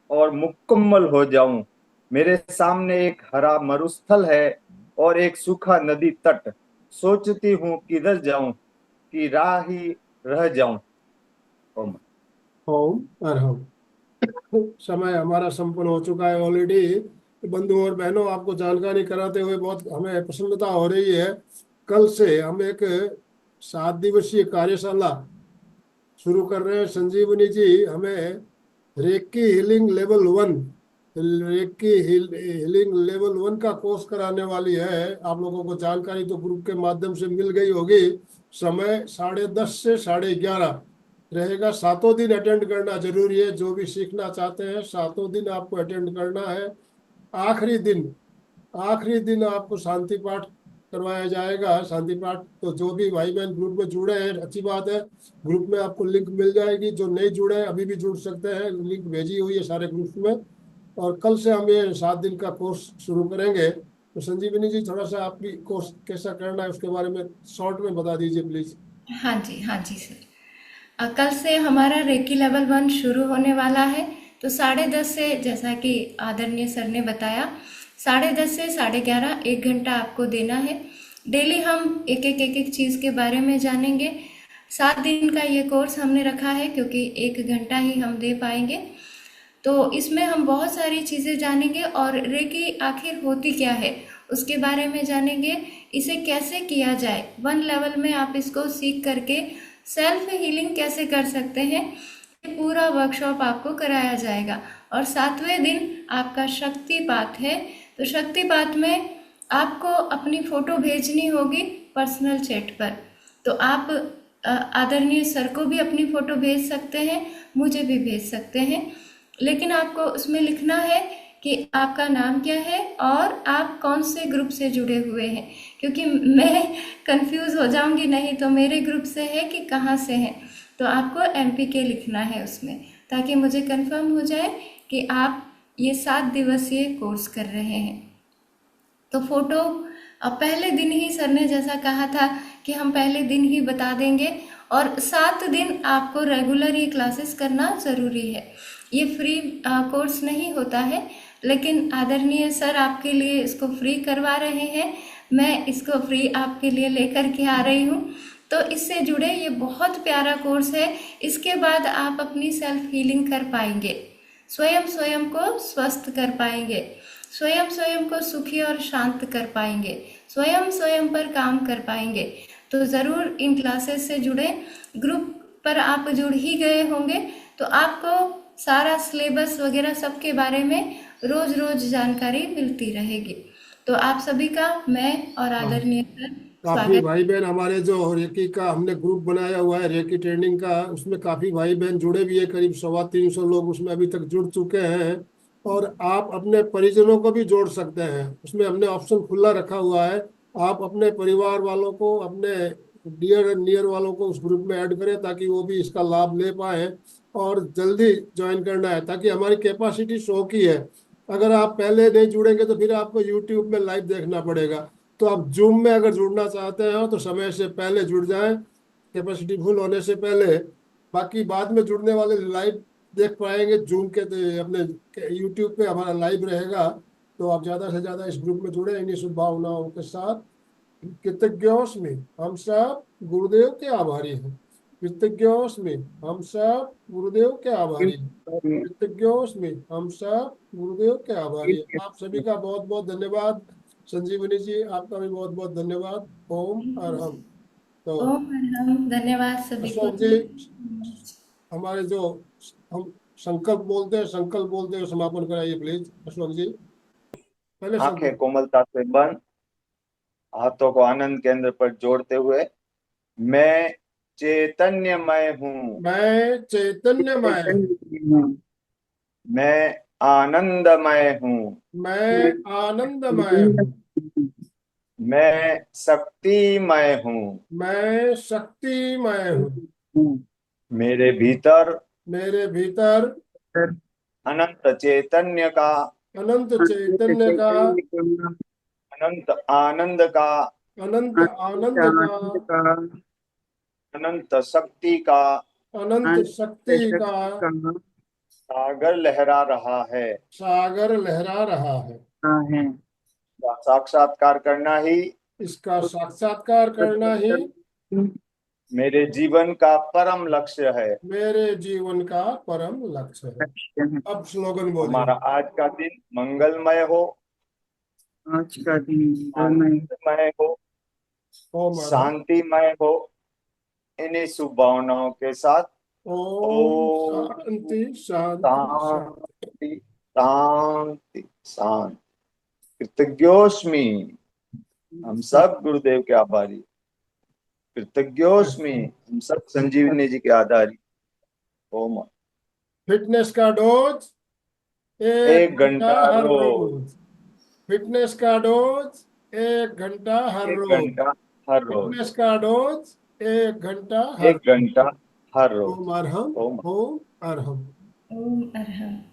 और मुकम्मल हो जाऊं। मेरे सामने एक हरा मरुस्थल है और एक सूखा नदी तट। सोचती हूँ किधर जाऊं कि राह ही रह जाऊं। ओम। ओम अरहम। समय हमारा संपन्न हो चुका है ऑलरेडी। बंधुओं और बहनों, आपको जानकारी कराते हुए बहुत हमें प्रसन्नता हो रही है। कल से हम एक 7 दिवसीय कार्यशाला शुरू कर रहे हैं। संजीवनी जी हमें recce healing level 1, healing level 1 का कोर्स कराने वाली है। आप लोगों को जानकारी तो ग्रुप के माध्यम से मिल गई होगी। समय 10:30 से 11:30 रहेगा। 7 दिन अटेंड करना जरूरी है। जो भी सीखना चाहते हैं 7 दिन आपको अटेंड करना है। आखिरी दिन आखिरी दिन आपको शांति पाठ करवाया जाएगा। शांति पाठ तो जो भी भाई बहन ग्रुप में जुड़े हैं, अच्छी बात है। ग्रुप में आपको लिंक मिल जाएगी। जो नहीं जुड़े हैं अभी भी जुड़ सकते हैं, लिंक भेजी हुई है सारे ग्रुप में। और कल से हम ये 7 दिन का कोर्स शुरू करेंगे। तो संजीवनी जी, थोड़ा सा आपकी कोर्स कैसा करना है उसके बारे में शॉर्ट में बता दीजिए प्लीज। हाँ जी सर। कल से हमारा रेकी लेवल 1 शुरू होने वाला है। तो 10:30 से, जैसा कि आदरणीय सर ने बताया, 10:30 से 11:30 1 घंटा आपको देना है। डेली हम एक एक चीज़ के बारे में जानेंगे। 7 दिन का ये कोर्स हमने रखा है क्योंकि 1 घंटा ही हम दे पाएंगे। तो इसमें हम बहुत सारी चीज़ें जानेंगे और रेकी आखिर होती क्या है उसके बारे में जानेंगे। इसे कैसे किया जाए, 1 लेवल में आप इसको सीख करके सेल्फ हीलिंग कैसे कर सकते हैं, ये पूरा वर्कशॉप आपको कराया जाएगा। और 7वें दिन आपका शक्तिपात है। तो शक्तिपात में आपको अपनी फ़ोटो भेजनी होगी पर्सनल चैट पर। तो आप आदरणीय सर को भी अपनी फ़ोटो भेज सकते हैं, मुझे भी भेज सकते हैं। लेकिन आपको उसमें लिखना है कि आपका नाम क्या है और आप कौन से ग्रुप से जुड़े हुए हैं, क्योंकि मैं कंफ्यूज हो जाऊंगी नहीं तो मेरे ग्रुप से है कि कहाँ से है। तो आपको MPK लिखना है उसमें, ताकि मुझे कंफर्म हो जाए कि आप ये 7 दिवसीय कोर्स कर रहे हैं। तो फोटो पहले दिन ही सर ने जैसा कहा था कि हम पहले दिन ही बता देंगे। और 7 दिन आपको रेगुलर ये क्लासेस करना ज़रूरी है। ये फ्री कोर्स नहीं होता है, लेकिन आदरणीय सर आपके लिए इसको फ्री करवा रहे हैं। मैं इसको फ्री आपके लिए लेकर के आ रही हूँ। तो इससे जुड़े, ये बहुत प्यारा कोर्स है। इसके बाद आप अपनी सेल्फ हीलिंग कर पाएंगे, स्वयं को स्वस्थ कर पाएंगे, स्वयं को सुखी और शांत कर पाएंगे, स्वयं पर काम कर पाएंगे। तो ज़रूर इन क्लासेस से जुड़े। ग्रुप पर आप जुड़ ही गए होंगे तो आपको सारा सिलेबस वगैरह सबके बारे में रोज जानकारी मिलती रहेगी। तो आप सभी का मैं और आदरणीय सर काफी स्वागत। भाई बहन हमारे जो रेकी का हमने ग्रुप बनाया हुआ है रेकी ट्रेनिंग का, उसमें काफी भाई बहन जुड़े भी है। करीब 325 लोग उसमें अभी तक जुड़ चुके हैं। और आप अपने परिजनों को भी जोड़ सकते हैं। उसमें हमने ऑप्शन खुला रखा हुआ है। आप अपने परिवार वालों को, अपने डियर एंड नियर वालों को उस ग्रुप में ऐड करें ताकि वो भी इसका लाभ ले पाए, और जल्दी ज्वाइन करना है ताकि हमारी कैपेसिटी 100 की है। अगर आप पहले नहीं जुड़ेंगे तो फिर आपको यूट्यूब में लाइव देखना पड़ेगा। तो आप जूम में अगर जुड़ना चाहते हो तो समय से पहले जुड़ जाएं, कैपेसिटी फुल होने से पहले। बाकी बाद में जुड़ने वाले लाइव देख पाएंगे जूम के, अपने यूट्यूब पे हमारा लाइव रहेगा। तो आप ज़्यादा से ज़्यादा इस ग्रुप में जुड़े। इन्हीं शुभभावनाओं के साथ कृतज्ञोस्मि, हम सब गुरुदेव के आभारी हैं। कृतज्ञोस्मि, हम सब गुरुदेव के आभारी हैं। कृतज्ञोस्मि, हम सब गुरुदेव के आभारी हैं। आप सभी का बहुत बहुत धन्यवाद। संजीवनी जी, आपका भी बहुत बहुत धन्यवाद। ओम अरहम। तो ओम अरहम, धन्यवाद सभी को। अशोक जी, हमारे जो हम संकल्प बोलते हैं, संकल्प बोलते हैं, समापन कराइए प्लीज अशोक जी। पहले आंखें संकल्प। कोमलता से बंद, हाथों को आनंद केंद्र पर जोड़ते हुए, मैं चैतन्यमय हूँ, मैं चैतन्यमय हूँ, मैं आनंदमय हूँ, मैं आनंदमय हूँ, मैं शक्तिमय हूँ, मैं शक्तिमय हूँ। मेरे भीतर मेरे भीतर अनंत चैतन्य का, अनंत चैतन्य का, अनंत आनंद का, अनंत आनंद का, अनंत शक्ति का अनंत शक्ति का सागर लहरा रहा है। सागर लहरा रहा है। का साक्षात्कार करना ही इसका साक्षात्कार करना ही मेरे जीवन का परम लक्ष्य है। मेरे जीवन का परम लक्ष्य है। अब स्लोगन बोलिए। हमारा आज का दिन मंगलमय हो, आज का दिन आनंदमय हो, ओम अरहम। शांतिमय हो। इन्हीं शुभ भावनाओं के साथ ओम शांति शांति शांति। शांति शांति शांति। कृतज्ञोस्मि, हम सब गुरुदेव के आभारी। कृतज्ञोस्मि, हम सब संजीवनी जी के आधारी। ओम। फिटनेस का डोज 1 घंटा हर रोज। फिटनेस का डोज 1 घंटा हर 1 रोज। घंटा हर रोज। फिटनेस का डोज 1 घंटा हर 1 घंटा हर रोज। ओम अरहम। ओम। ओम अरहम। ओम अरहम।